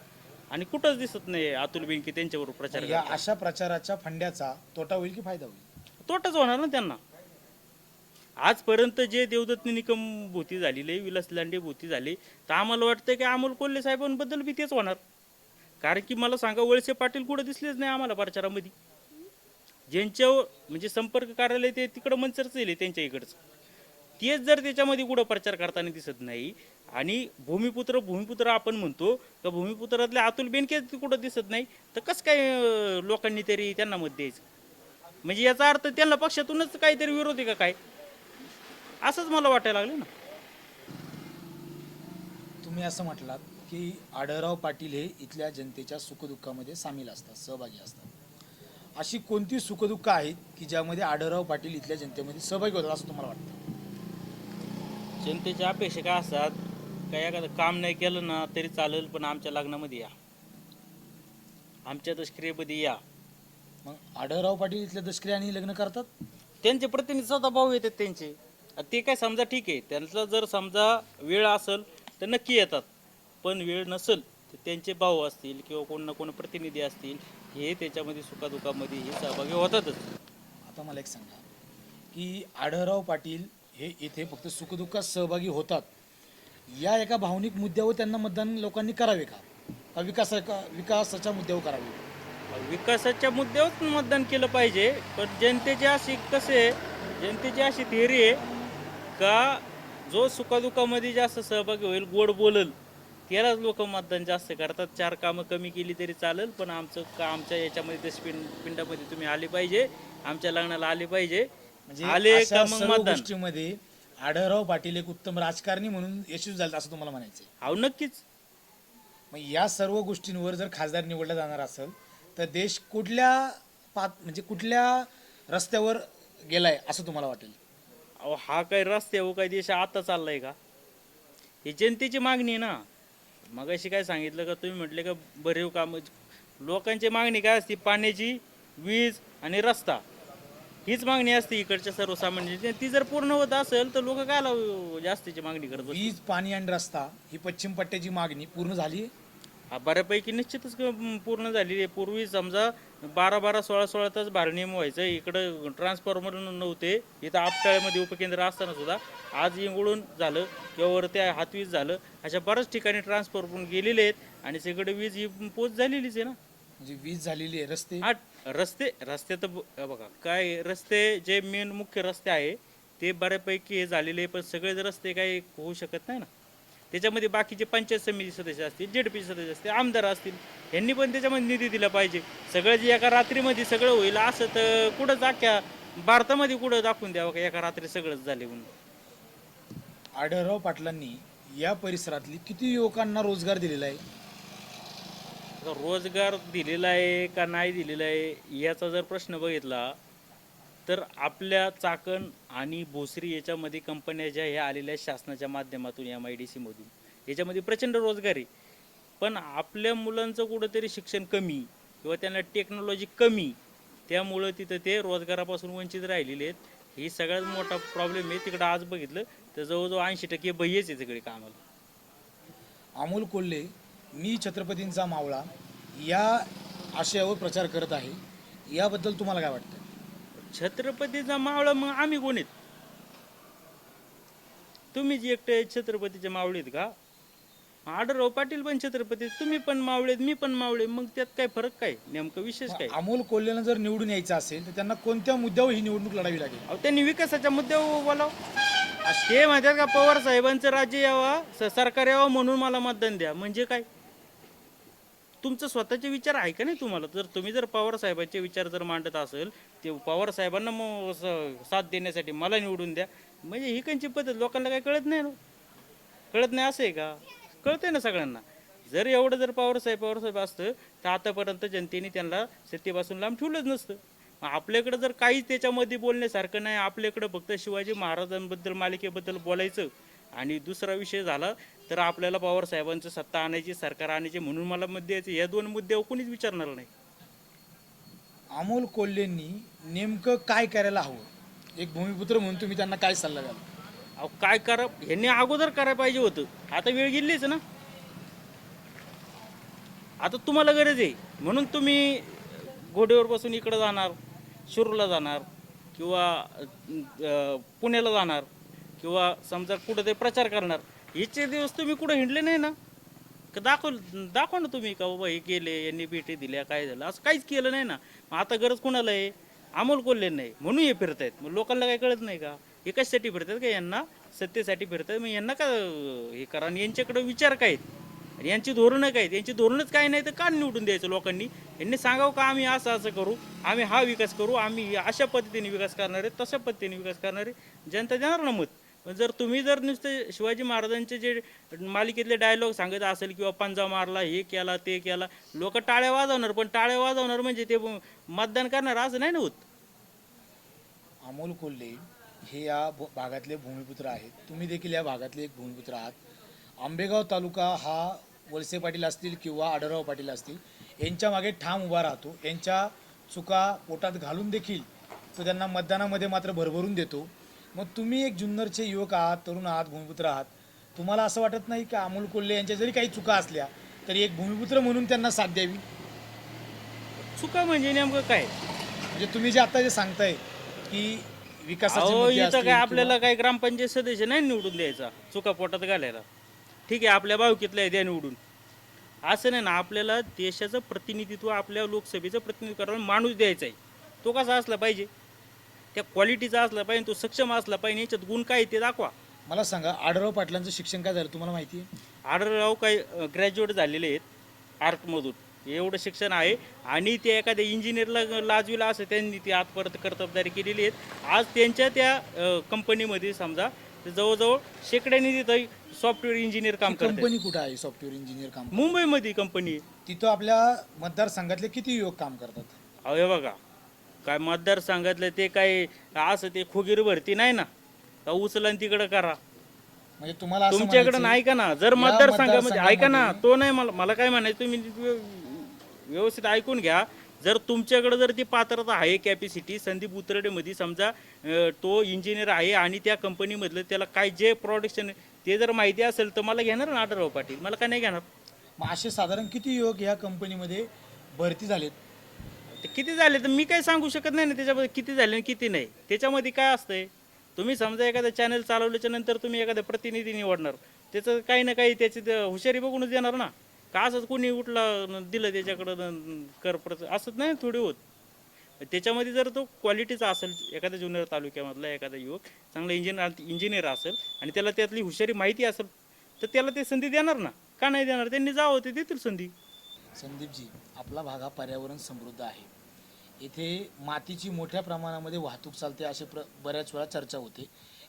S3: आणि कुठंच दिसत नाही अतुल बेनके त्यांच्यावर प्रचार
S2: या
S3: करताना.
S2: अशा प्रचाराच्या फंड्याचा तोटा होईल की फायदा होईल?
S3: तोटाच होणार ना त्यांना. आजपर्यंत जे देवदत्त निकम भोवती झालेली, विलास लांडे भोवती झाले, तर आम्हाला वाटतं की अमोल कोल्हे साहेबांबद्दल बी तेच होणार. कारण की मला सांगा वळसे पाटील कुठं दिसलेच नाही आम्हाला प्रचारामध्ये. ज्यांच्यावर म्हणजे संपर्क कार्यालय ते तिकडं मंचरच येईल त्यांच्या इकडचं, तेच जर त्याच्यामध्ये कुठं प्रचार करताना दिसत नाही. आणि भूमिपुत्र आपण म्हणतो का भूमिपुत्रातले अतुल बेनके कुठं दिसत नाही, तर कसं काय लोकांनी तरी त्यांना मत द्यायचं? म्हणजे याचा अर्थ त्यांना पक्षातूनच काहीतरी विरोध आहे का काय, असंच मला वाटायला लागलं ना.
S2: तुम्ही असं म्हटलात की आढळराव पाटील हे इथल्या जनतेच्या सुखदुःखामध्ये सामील असतात, सहभागी असतात. अशी कोणती सुखदुःख आहेत की ज्यामध्ये आढळराव पाटील इथल्या जनतेमध्ये सहभागी होतात असं तुम्हाला वाटतं?
S3: जनतेच्या अपेक्षा काय असतात, काय एखादं काम नाही केलं ना तरी चालेल पण आमच्या लग्नामध्ये या, आमच्या दशक्रियेमध्ये या.
S2: मग आढळराव पाटील इथल्या दशक्रिया आणि लग्न करतात?
S3: त्यांचे प्रतिनिधी स्वतः भाऊ येतात त्यांचे. ते काय समजा ठीक आहे, त्यांचा जर समजा वेळ असेल तर नक्की येतात, पण वेळ नसेल तर त्यांचे भाऊ असतील किंवा कोण ना कोण प्रतिनिधी असतील हे त्याच्यामध्ये सुखादुखामध्ये हे सहभागी होतातच.
S2: आता मला एक सांगा की आढळराव पाटील हे इथे फक्त सुखदुःखात सहभागी होतात, या एका भावनिक मुद्द्यावर त्यांना मतदान लोकांनी करावे का? का विकासाच्या मुद्द्यावर करावे?
S3: विकासाच्या मुद्द्यावर मतदान केलं पाहिजे, पण जनतेची अशी जनतेची अशी थिअरी आहे का जो सुखादुखामध्ये जास्त सहभागी होईल, गोड बोलल, त्यालाच लोक मतदान जास्त करतात. 4 कामं कमी केली तरी चालेल, पण आमच्या याच्यामध्ये पिंडामध्ये तुम्ही आले पाहिजे, आमच्या लग्नाला आले पाहिजे,
S2: म्हणजे
S3: आले
S2: अशा
S3: का मग
S2: सर्व
S3: मतदान.
S2: गोष्टीमध्ये आढळराव पाटील एक उत्तम राजकारणी म्हणून यशस्वी झाले असं तुम्हाला म्हणायचंय?
S3: अहो नक्कीच.
S2: मग या सर्व गोष्टींवर जर खासदार निवडला जाणार असेल तर देश कुठल्या रस्त्यावर गेलाय असं तुम्हाला वाटेल?
S3: अहो हा काय रस्त्यावर काय देश आता चाललाय का? ही जनतेची मागणी आहे ना. मग अशी काय सांगितलं का तुम्ही म्हटले का भरीव काम, लोकांची मागणी काय असते? पाण्याची, वीज आणि रस्ता, हीच मागणी असते इकडच्या सर्वसामान्य. ती जर पूर्ण होत असेल तर लोक काय जास्तीची मागणी करत बसतील?
S2: वीज, पाणी आणि रस्ता ही पश्चिम पट्ट्याची मागणी पूर्ण झाली?
S3: बऱ्यापैकी निश्चितच पूर्ण झालेली आहे. पूर्वी समजा 12-12, 16-16 तास भारनियम व्हायचं. इकडं ट्रान्सफॉर्मर नव्हते. इथं आपटाळ्यामध्ये उपकेंद्र असताना सुद्धा आज इंगळून झालं किंवा वरती हातवीज झालं, अशा बऱ्याच ठिकाणी ट्रान्सफॉर्मर गेलेले आहेत आणि सगळीकडे वीज ही पोच झालेलीच आहे ना.
S2: म्हणजे वीज झालेली आहे, रस्ते
S3: रस्ते तर बघा काय, रस्ते जे मेन मुख्य रस्ते आहे ते बऱ्यापैकी हे झालेले आहे, पण सगळेच रस्ते काही होऊ शकत नाही ना. त्याच्यामध्ये बाकीचे पंचायत समिती सदस्य असतील, जेडपी सदस्य असतील, आमदार असतील, यांनी पण त्याच्यामध्ये निधी दिला पाहिजे. सगळं जे एका रात्रीमध्ये सगळं होईल असं तर कुठं अख्ख्या भारतामध्ये कुठं दाखवून द्यावं का एका रात्री सगळंच झाले म्हणून.
S2: आढळराव पाटलांनी या परिसरातली किती युवकांना रोजगार दिलेला आहे?
S3: आता रोजगार दिलेला आहे का नाही दिलेला आहे याचा जर प्रश्न बघितला तर आपल्या चाकण आणि भोसरी याच्यामध्ये कंपन्या ज्या ह्या आलेल्या आहेत शासनाच्या माध्यमातून MIDC मधून, याच्यामध्ये प्रचंड रोजगार आहे. पण आपल्या मुलांचं कुठंतरी शिक्षण कमी किंवा त्यांना टेक्नॉलॉजी कमी, त्यामुळं तिथं ते रोजगारापासून वंचित राहिलेले आहेत. ही सगळ्यात मोठा प्रॉब्लेम आहे. तिकडं आज बघितलं तर जवळजवळ 80% बहियेच आहे तिकडे कामाला.
S2: अमोल कोल्हे मी छत्रपतींचा मावळा या आशयावर प्रचार करत आहे, याबद्दल तुम्हाला काय वाटतं?
S3: छत्रपतीचा मावळा मग आम्ही कोण आहेत? तुम्हीच एकटे छत्रपतीचे मावळेत का? आढळराव पाटील पण छत्रपती, तुम्ही पण मावळेत, मी पण मावळे, मग त्यात काय फरक काय, नेमकं विशेष काय?
S2: अमोल कोल्हेनं जर निवडून यायचं असेल तर त्यांना कोणत्या मुद्द्यावर ही निवडणूक लढावी लागेल?
S3: अहो त्यांनी विकासाच्या मुद्द्यावर बोलाव. ते म्हणतात का पवार साहेबांचं राज्य यावं, सरकार यावं म्हणून मला मतदान द्या, म्हणजे काय? तुमचं स्वतःचे विचार आहे का नाही तुम्हाला? जर तुम्ही जर पवार साहेबांचे विचार जर मांडत असेल, ते पवार साहेबांना मग साथ देण्यासाठी मला निवडून द्या, म्हणजे ही कोणची पद्धत? लोकांना काही कळत नाही ना, कळत नाही असं आहे का? कळतंय ना सगळ्यांना. जर एवढं जर पवार साहेब असतं तर आतापर्यंत जनतेने त्यांना सत्तेपासून लांब ठेवलंच नसतं. आपल्याकडं जर काहीच त्याच्यामध्ये बोलण्यासारखं नाही, आपल्याकडं फक्त शिवाजी महाराजांबद्दल मालिकेबद्दल बोलायचं आणि दुसरा विषय झाला तर आपल्याला पवार साहेबांचं सत्ता आणायची, सरकार आणायची म्हणून मला मत द्यायचं, या दोन मुद्द्यावर कोणीच विचारणार नाही.
S2: अमोल कोल्हेंनी नेमकं काय करायला हवं? एक भूमिपुत्र म्हणून तुम्ही त्यांना काय सल्ला द्याल?
S3: अहो काय करा, ह्यांनी अगोदर करायला पाहिजे होतं. आता वेळ गेलीच ना. आता तुम्हाला गरज आहे म्हणून तुम्ही घोड्यावर बसून इकडं जाणार, शिरूरला जाणार किंवा पुण्याला जाणार किंवा समजा कुठं ते प्रचार करणार. हिचे दिवस तुम्ही कुठं हिंडले नाही ना, का दाखवा ना तुम्ही का बाबा हे केले, यांनी भेटी दिल्या, काय झालं, असं काहीच केलं नाही ना. मग आता गरज कोणाला आहे? अमोल कोल्हे नाही म्हणून हे फिरतायत. मग लोकांना काही कळत नाही का? हे कशासाठी फिरतात का? यांना सत्तेसाठी फिरतात. मग यांना का हे करा, आणि यांच्याकडे विचार काय आहेत आणि यांची धोरणं काय आहेत? यांची धोरणच काय नाही तर का निवडून द्यायचं लोकांनी? यांनी सांगावं का आम्ही असं असं करू, आम्ही हा विकास करू, आम्ही अशा पद्धतीने विकास करणार आहे, तशा पद्धतीने विकास करणार आहे, जनता देणार ना मत. पण जर तुम्ही जर नुसते शिवाजी महाराजांचे जे मालिकेतले डायलॉग सांगत असेल किंवा पंजा मारला, हे केला, ते केला, लोक टाळ्या वाजवणार, पण टाळ्या वाजवणार म्हणजे ते मतदान करणार असं नाही ना होत.
S2: अमोल कोल्हे हे या भागातले भूमिपुत्र आहेत, तुम्ही देखील या भागातले एक भूमिपुत्र आहात. आंबेगाव तालुका हा वळसे पाटील असतील किंवा आढळराव पाटील असतील यांच्या मागे ठाम उभा राहतो. यांच्या चुका पोटात घालून देखील तो त्यांना मतदानामध्ये मात्र भरभरून देतो. मग तुम्ही एक जुन्नरचे युवक आहात, तरुण आहात, भूमिपुत्र आहात, तुम्हाला असं वाटत नाही की अमोल कोल्हे यांच्या जरी काही चुका असल्या तरी एक भूमिपुत्र म्हणून त्यांना साथ द्यावी?
S3: चुका म्हणजे नेमकं काय?
S2: म्हणजे तुम्ही जे आता जे सांगताय की विकासाचे
S3: अहो
S2: मुद्दे
S3: इथं
S2: असतील
S3: काय आपल्याला
S2: किंवा-
S3: काही ग्रामपंचायत सदस्य नाही निवडून द्यायचा चुका पोटात घालायला. ठीक आहे, आपल्या भावकीतलं आहे द्या निवडून, असं नाही ना. आपल्याला देशाचं प्रतिनिधित्व, आपल्या लोकसभेचं प्रतिनिधित्व करायला माणूस द्यायचा आहे. तो कसा असला पाहिजे? त्या क्वालिटीचा असला पाहिजे, तो सक्षम असला पाहिजे. याच्यात गुण काय ते दाखवा.
S2: मला सांगा, आढळराव पाटलांचं शिक्षण काय झालं तुम्हाला माहिती आहे?
S3: आढळराव काही ग्रॅज्युएट झालेले आहेत आर्टमधून, एवढं शिक्षण आहे. आणि ते एखाद्या इंजिनियरला लाजविला असं त्यांनी ती आजपर्यंत कर्तबदारी केलेली आहेत. आज त्यांच्या त्या कंपनीमध्ये समजा ते जवळजवळ शेकड्याने तिथं सॉफ्टवेअर इंजिनियर काम करतात.
S2: कंपनी कुठं आहे सॉफ्टवेअर इंजिनियर काम?
S3: मुंबईमध्ये कंपनी आहे.
S2: तिथं आपल्या मतदारसंघातले किती युवक काम करतात?
S3: अहो हे बघा, काय मतदारसंघातलं ते काय असं ते खुगीर भरती नाही ना, का उचला तिकडं करा.
S2: म्हणजे तुम्हाला असं
S3: तुमच्याकडे
S2: म्हणायचं-
S3: नाही का ना, जर
S2: या
S3: मतदारसंघामध्ये ऐका ना,
S2: मतदारसंघामध्ये-
S3: तो नाही मला काय म्हणायचं, तुम्ही व्यवस्थित ऐकून घ्या. जर तुमच्याकडे जर ती पात्रता आहे, कॅपॅसिटी, संदीप उतरडेमध्ये समजा तो इंजिनियर आहे आणि त्या कंपनीमधलं त्याला काय जे प्रोडक्शन ते जर माहिती असेल तर मला घेणार ना आढळराव पाटील, मला काय नाही घेणार.
S2: मग असे साधारण किती युवक ह्या कंपनीमध्ये भरती झालेत?
S3: ते किती झाले तर मी काही सांगू शकत नाही ना त्याच्यामध्ये किती झाले आणि किती नाही. त्याच्यामध्ये काय असतंय, तुम्ही समजा एखादा चॅनल चालवल्याच्या नंतर तुम्ही एखादा प्रतिनिधी निवडणार, त्याचं काही ना काही त्याची हुशारी बघूनच देणार ना. का असंच कोणी उठला दिलं त्याच्याकडं असंच नाही थोडी होत. त्याच्यामध्ये जर तो क्वालिटीचा असेल, एखाद्या जुन्नर तालुक्यामधला एखादा युवक चांगला इंजिनियर असेल आणि त्याला त्यातली हुशारी माहिती असेल, तर त्याला ते संधी देणार ना. का नाही देणार? त्यांनी जावं, ते देतील संधी.
S2: संदीपजी, आपला भाग हा पर्यावरण समृद्ध आहे. येथे मातीची मोठ्या प्रमाणामध्ये वाहतूक चालते असे बऱ्याच वेळा चर्चा होते.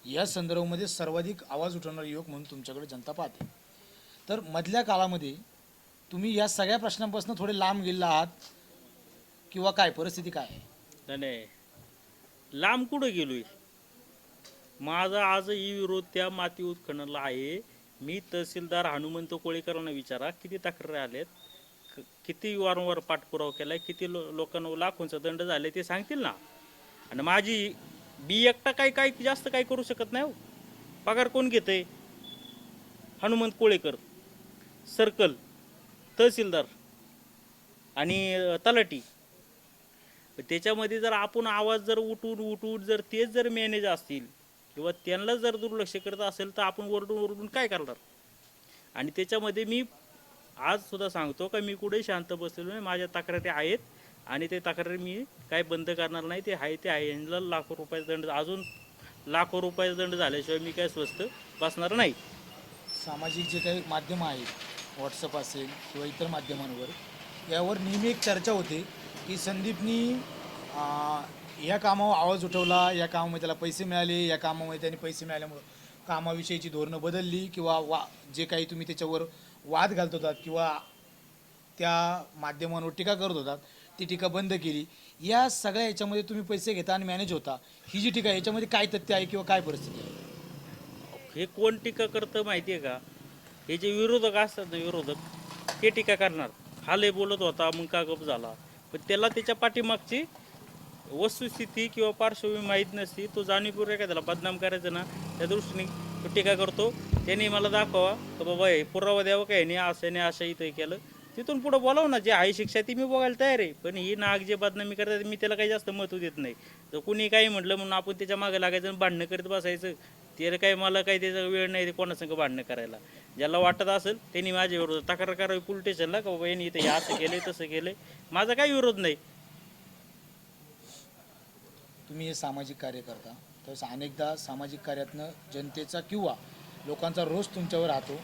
S2: या संदर्भामध्ये सर्वाधिक आवाज उठवणारे युवक म्हणून तुमच्याकडे जनता पाहते. तर मधल्या काळामध्ये तुम्ही या सगळ्या प्रश्नांपासून थोडे लांब गेलेला आहात किंवा काय परिस्थिती काय आहे?
S3: नाही, लांब कुठं गेलोय? माझा आजही विरोध त्या माती उत्खननाला आहे. मी तहसीलदार हनुमंत कोळेकरांना विचारा किती तक्रारी आल्यात, किती वारंवार पाठपुरावा केलाय, किती लोकांना लाखोंचा दंड झाले ते सांगतील ना. आणि माझी बी एकटा काही जास्त काही करू शकत नाही हो. पगार कोण घेतंय? हनुमंत कोळेकर, सर्कल, तहसीलदार आणि तलाठी. त्याच्यामध्ये जर आपण आवाज जर उठून जर तेच जर मॅनेज असतील किंवा त्यांना जर दुर्लक्ष करत असेल तर आपण ओरडून काय करणार? आणि त्याच्यामध्ये मी आज सुद्धा सांगतो का मी कुठे शांत बसलेलो नाही. माझ्या तक्रारी आहेत आणि ते तक्रारी मी काय बंद करणार नाही. ते आहे यांना लाखो रुपयाचा दंड, अजून लाखो रुपयाचा दंड झाल्याशिवाय मी काय स्वस्त बसणार नाही.
S2: सामाजिक जे काही माध्यमं आहेत, व्हॉट्सअप असेल किंवा इतर माध्यमांवर, यावर नेहमी एक चर्चा होते की संदीपनी या कामावर आवाज उठवला, या कामामध्ये त्याला पैसे मिळाले, या कामामध्ये त्यांनी पैसे मिळाल्यामुळं कामाविषयीची धोरणं बदलली किंवा जे काही तुम्ही त्याच्यावर वाद घालत होतात किंवा त्या माध्यमांवर टीका करत होतात ती टीका बंद केली. या सगळ्या याच्यामध्ये तुम्ही पैसे घेता आणि मॅनेज होता, ही जी टीका याच्यामध्ये काय तथ्य आहे किंवा काय परिस्थिती आहे?
S3: हे कोण टीका करतं माहिती आहे का? हे जे विरोधक असतात ना, विरोधक, हे टीका करणार. हा लय बोलत होता मग का गप झाला. पण त्याला त्याच्या पाठीमागची वस्तुस्थिती किंवा पार्श्वभूमी माहीत नसती. तो जाणीवपूर्वक त्याला बदनाम करायचं ना, त्या दृष्टीने तो टीका करतो. त्यांनी मला दाखवा तर बाबा हे पुरावा द्यावं काय नाही, असं नाही असं इथं केलं, तिथून पुढं बोलावं ना. जे आहे शिक्षा ती मी बघायला तयार आहे. पण ही नाग जे बदनामी करतात मी त्याला काही जास्त महत्त्व देत नाही. तर कुणी काही म्हटलं म्हणून आपण त्याच्या मागे लागायचं आणि भांडणं करत बसायचं, ते काय मला काही त्याचा वेळ नाही ते कोणासंग भांडणं करायला. ज्याला वाटत असेल त्यांनी माझ्या विरोधात तक्रार करावी पोलीस स्टेशनला का बाबा यांनी इथं हे असं केलंय तसं केलंय. माझा काही विरोध नाही.
S2: तुम्ही हे सामाजिक कार्य करता, तर अनेकदा सामाजिक कार्यातनं जनतेचा किंवा लोकांचा रोष तुमच्यावर राहतो,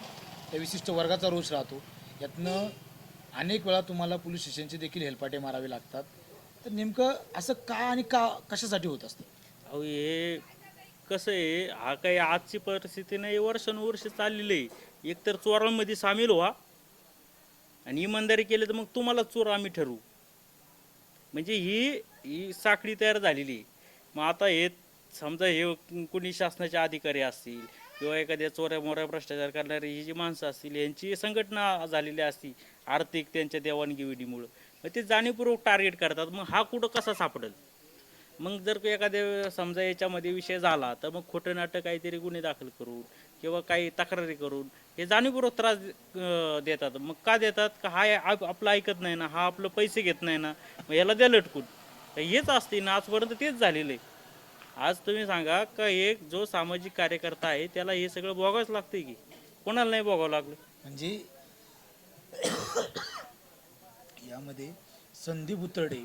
S2: त्या विशिष्ट वर्गाचा रोष राहतो. यातनं अनेक वेळा तुम्हाला पोलीस स्टेशनचे देखील हेलपाटे मारावे लागतात. तर नेमकं असं का आणि कशासाठी होत असतं?
S3: अहो हे कसं आहे, हा काही आजची परिस्थिती नाही, वर्षानुवर्ष चाललेली आहे. एकतर चोरांमध्ये सामील व्हा आणि इमानदारी केली तर मग तुम्हाला चोर आम्ही ठरवू. म्हणजे ही साखळी तयार झालेली आहे. मग आता हे समजा हे कोणी शासनाचे अधिकारी असतील किंवा एखाद्या चोऱ्या मोऱ्या भ्रष्टाचार करणारी ही जी माणसं असतील यांची संघटना झालेली असती आर्थिक त्यांच्या देवाणघेवाणीमुळं, मग ते जाणीवपूर्वक टार्गेट करतात. मग हा कुठं कसा सापडेल? मग जर एखाद्या समजा याच्यामध्ये विषय झाला तर मग खोटं नाटक काहीतरी गुन्हे दाखल करून किंवा काही तक्रारी करून हे जाणीवपूर्वक त्रास देतात. मग का देतात? का हा आपलं ऐकत नाही ना, हा आपलं पैसे घेत नाही ना, मग याला द्या लटकून. हेच असते ना, आजपर्यंत तेच झालेलं आहे. आज तुम्ही सांगा का एक जो सामाजिक कार्यकर्ता आहे त्याला हे सगळं भोगावंच लागतंय की कोणाला नाही भोगावं लागलं?
S2: म्हणजे यामध्ये संदीप उतरडे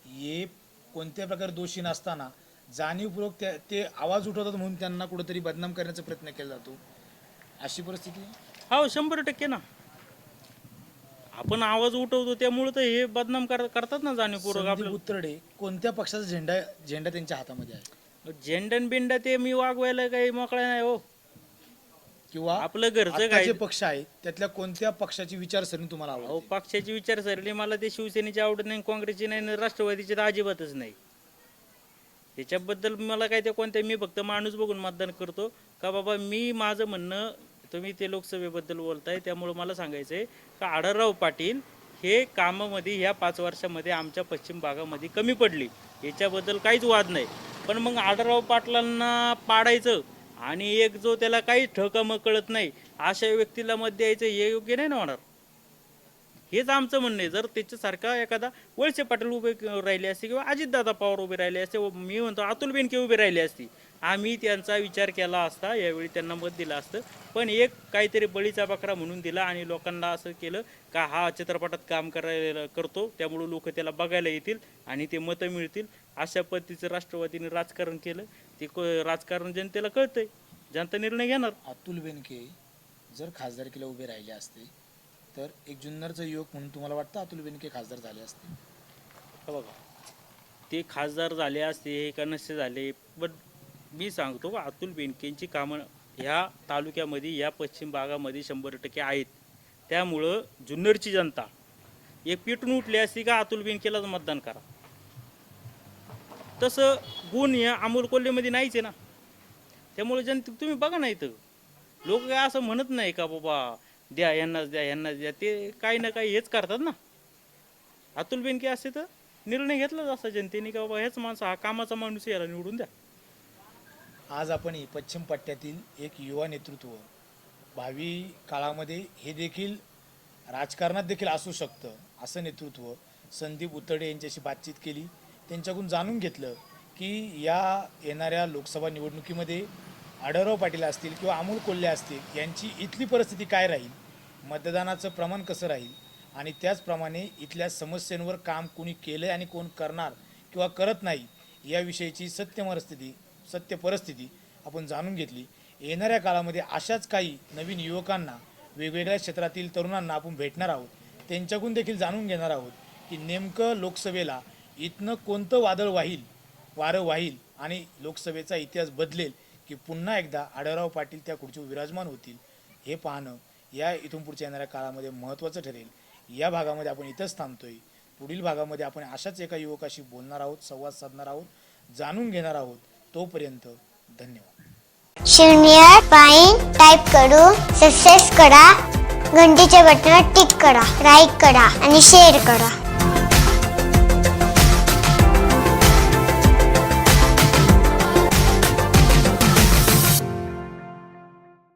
S2: हे कोणत्या प्रकारे दोषी नसताना जाणीवपूर्वक ते आवाज उठवतात म्हणून त्यांना कुठेतरी बदनाम करण्याचा प्रयत्न केला जातो, अशी परिस्थिती आहे?
S3: हो 100% ना. आपण आवाज उठवतो त्यामुळे तर हे बदनाम करतात ना जाणीवपूर्वक.
S2: संदीप
S3: आपलं
S2: उतरडे कोणत्या पक्षाचा झेंडा त्यांच्या हातामध्ये आहे?
S3: झेंडन बिंडा ते मी वागवायला काही मोकळा नाही हो.
S2: किंवा
S3: आपलं घरचं
S2: आता
S3: काय?
S2: जे पक्ष आहेत त्यातल्या कोणत्या पक्षाची विचारसरणी तुम्हाला
S3: अहो
S2: आवडते?
S3: पक्षाची विचारसरणी मला ते शिवसेनेची आवडत नाही, काँग्रेसची नाही आणि राष्ट्रवादीची तर अजिबातच नाही. त्याच्याबद्दल मला काय ते कोणत्या, मी फक्त माणूस बघून मतदान करतो का बाबा. मी माझं म्हणणं, तुम्ही ते लोकसभेबद्दल बोलताय त्यामुळे मला सांगायचं आहे का आढळराव पाटील हे कामामध्ये ह्या 5 वर्षामध्ये आमच्या पश्चिम भागामध्ये कमी पडली, याच्याबद्दल काहीच वाद नाही. पण मग आढळराव पाटलांना पाडायचं आणि एक जो त्याला काही ठकामं कळत नाही अशा व्यक्तीला मत द्यायचं हे योग्य नाही ना होणार. हेच आमचं म्हणणं आहे. जर त्याच्यासारखा एखादा वळसे पाटील उभे राहिले असते किंवा अजितदादा पवार उभे राहिले असते, मी म्हणतो अतुल बेनके उभे राहिले असते, आम्ही त्यांचा विचार केला असता, यावेळी त्यांना मत दिलं असतं. पण एक काहीतरी बळीचा बकरा म्हणून दिला आणि लोकांना असं केलं का हा चित्रपटात काम करतो, त्यामुळं लोक त्याला बघायला येतील आणि ते मतं मिळतील. अशा पद्धतीचं राष्ट्रवादीने राजकारण केलं. ते राजकारण जनतेला कळतंय, जनता निर्णय घेणार.
S2: अतुल बेनके जर खासदारकीला उभे राहिले असते तर एक जुन्नरचा युवक म्हणून तुम्हाला वाटतं अतुल बेनके खासदार झाले असते?
S3: हे बघा, ते खासदार झाले असते का नसते झाले, पण मी सांगतो का अतुल बेनकेंची कामं ह्या तालुक्यामध्ये, या पश्चिम भागामध्ये 100% आहेत. त्यामुळं जुन्नरची जनता एक पेटून उठली असती का अतुल बेनकेलाच मतदान करा. तसं गुण या अमोल कोल्हेमध्ये नाहीच आहे ना. त्यामुळे तुम्ही बघा ना, इथं लोक काय असं म्हणत नाही का बाबा द्या यांनाच द्या यांनाच द्या, ते काही ना काही हेच करतात ना. अतुल बेनके असते तर निर्णय घेतलाच असता जनतेने का बाबा ह्याच माणसं, हा कामाचा माणूस, याला निवडून द्या.
S2: आज आपण पश्चिम पट्ट्यातील एक युवा नेतृत्व, भावी काळामध्ये हे देखील राजकारणात देखील असू शकतं असं नेतृत्व, संदीप उतडे यांच्याशी बातचीत केली. त्यांच्याकडून जाणून घेतलं की या येणाऱ्या लोकसभा निवडणुकीमध्ये आढळराव पाटील असतील किंवा अमोल कोल्हे असतील यांची इथली परिस्थिती काय राहील, मतदानाचं प्रमाण कसं राहील आणि त्याचप्रमाणे इथल्या समस्यांवर काम कोणी केलं आणि कोण करणार किंवा करत नाही याविषयीची सत्य परिस्थिती आपण जाणून घेतली. येणाऱ्या काळामध्ये अशाच काही नवीन युवकांना, वेगवेगळ्या क्षेत्रातील तरुणांना आपण भेटणार आहोत. त्यांच्याकडून देखील जाणून घेणार आहोत की नेमकं लोकसभेला इथनं कोणतं वारं वाहील आणि लोकसभेचा इतिहास बदलेल की पुन्हा एकदा आढळराव पाटील त्या खुर्चीवर विराजमान होतील. हे पाहणं या इथून पुढच्या येणाऱ्या काळामध्ये महत्त्वाचं ठरेल. या भागामध्ये आपण इथंच थांबतोय. पुढील भागामध्ये आपण अशाच एका युवकाशी बोलणार आहोत, संवाद साधणार आहोत, जाणून घेणार आहोत. तोपर्यंत धन्यवाद.
S4: शून्य पाईन टाईप करून सबस्क्राईब करा, घंटीच्या बटनावर टिक करा, लाईक करा आणि शेअर करा.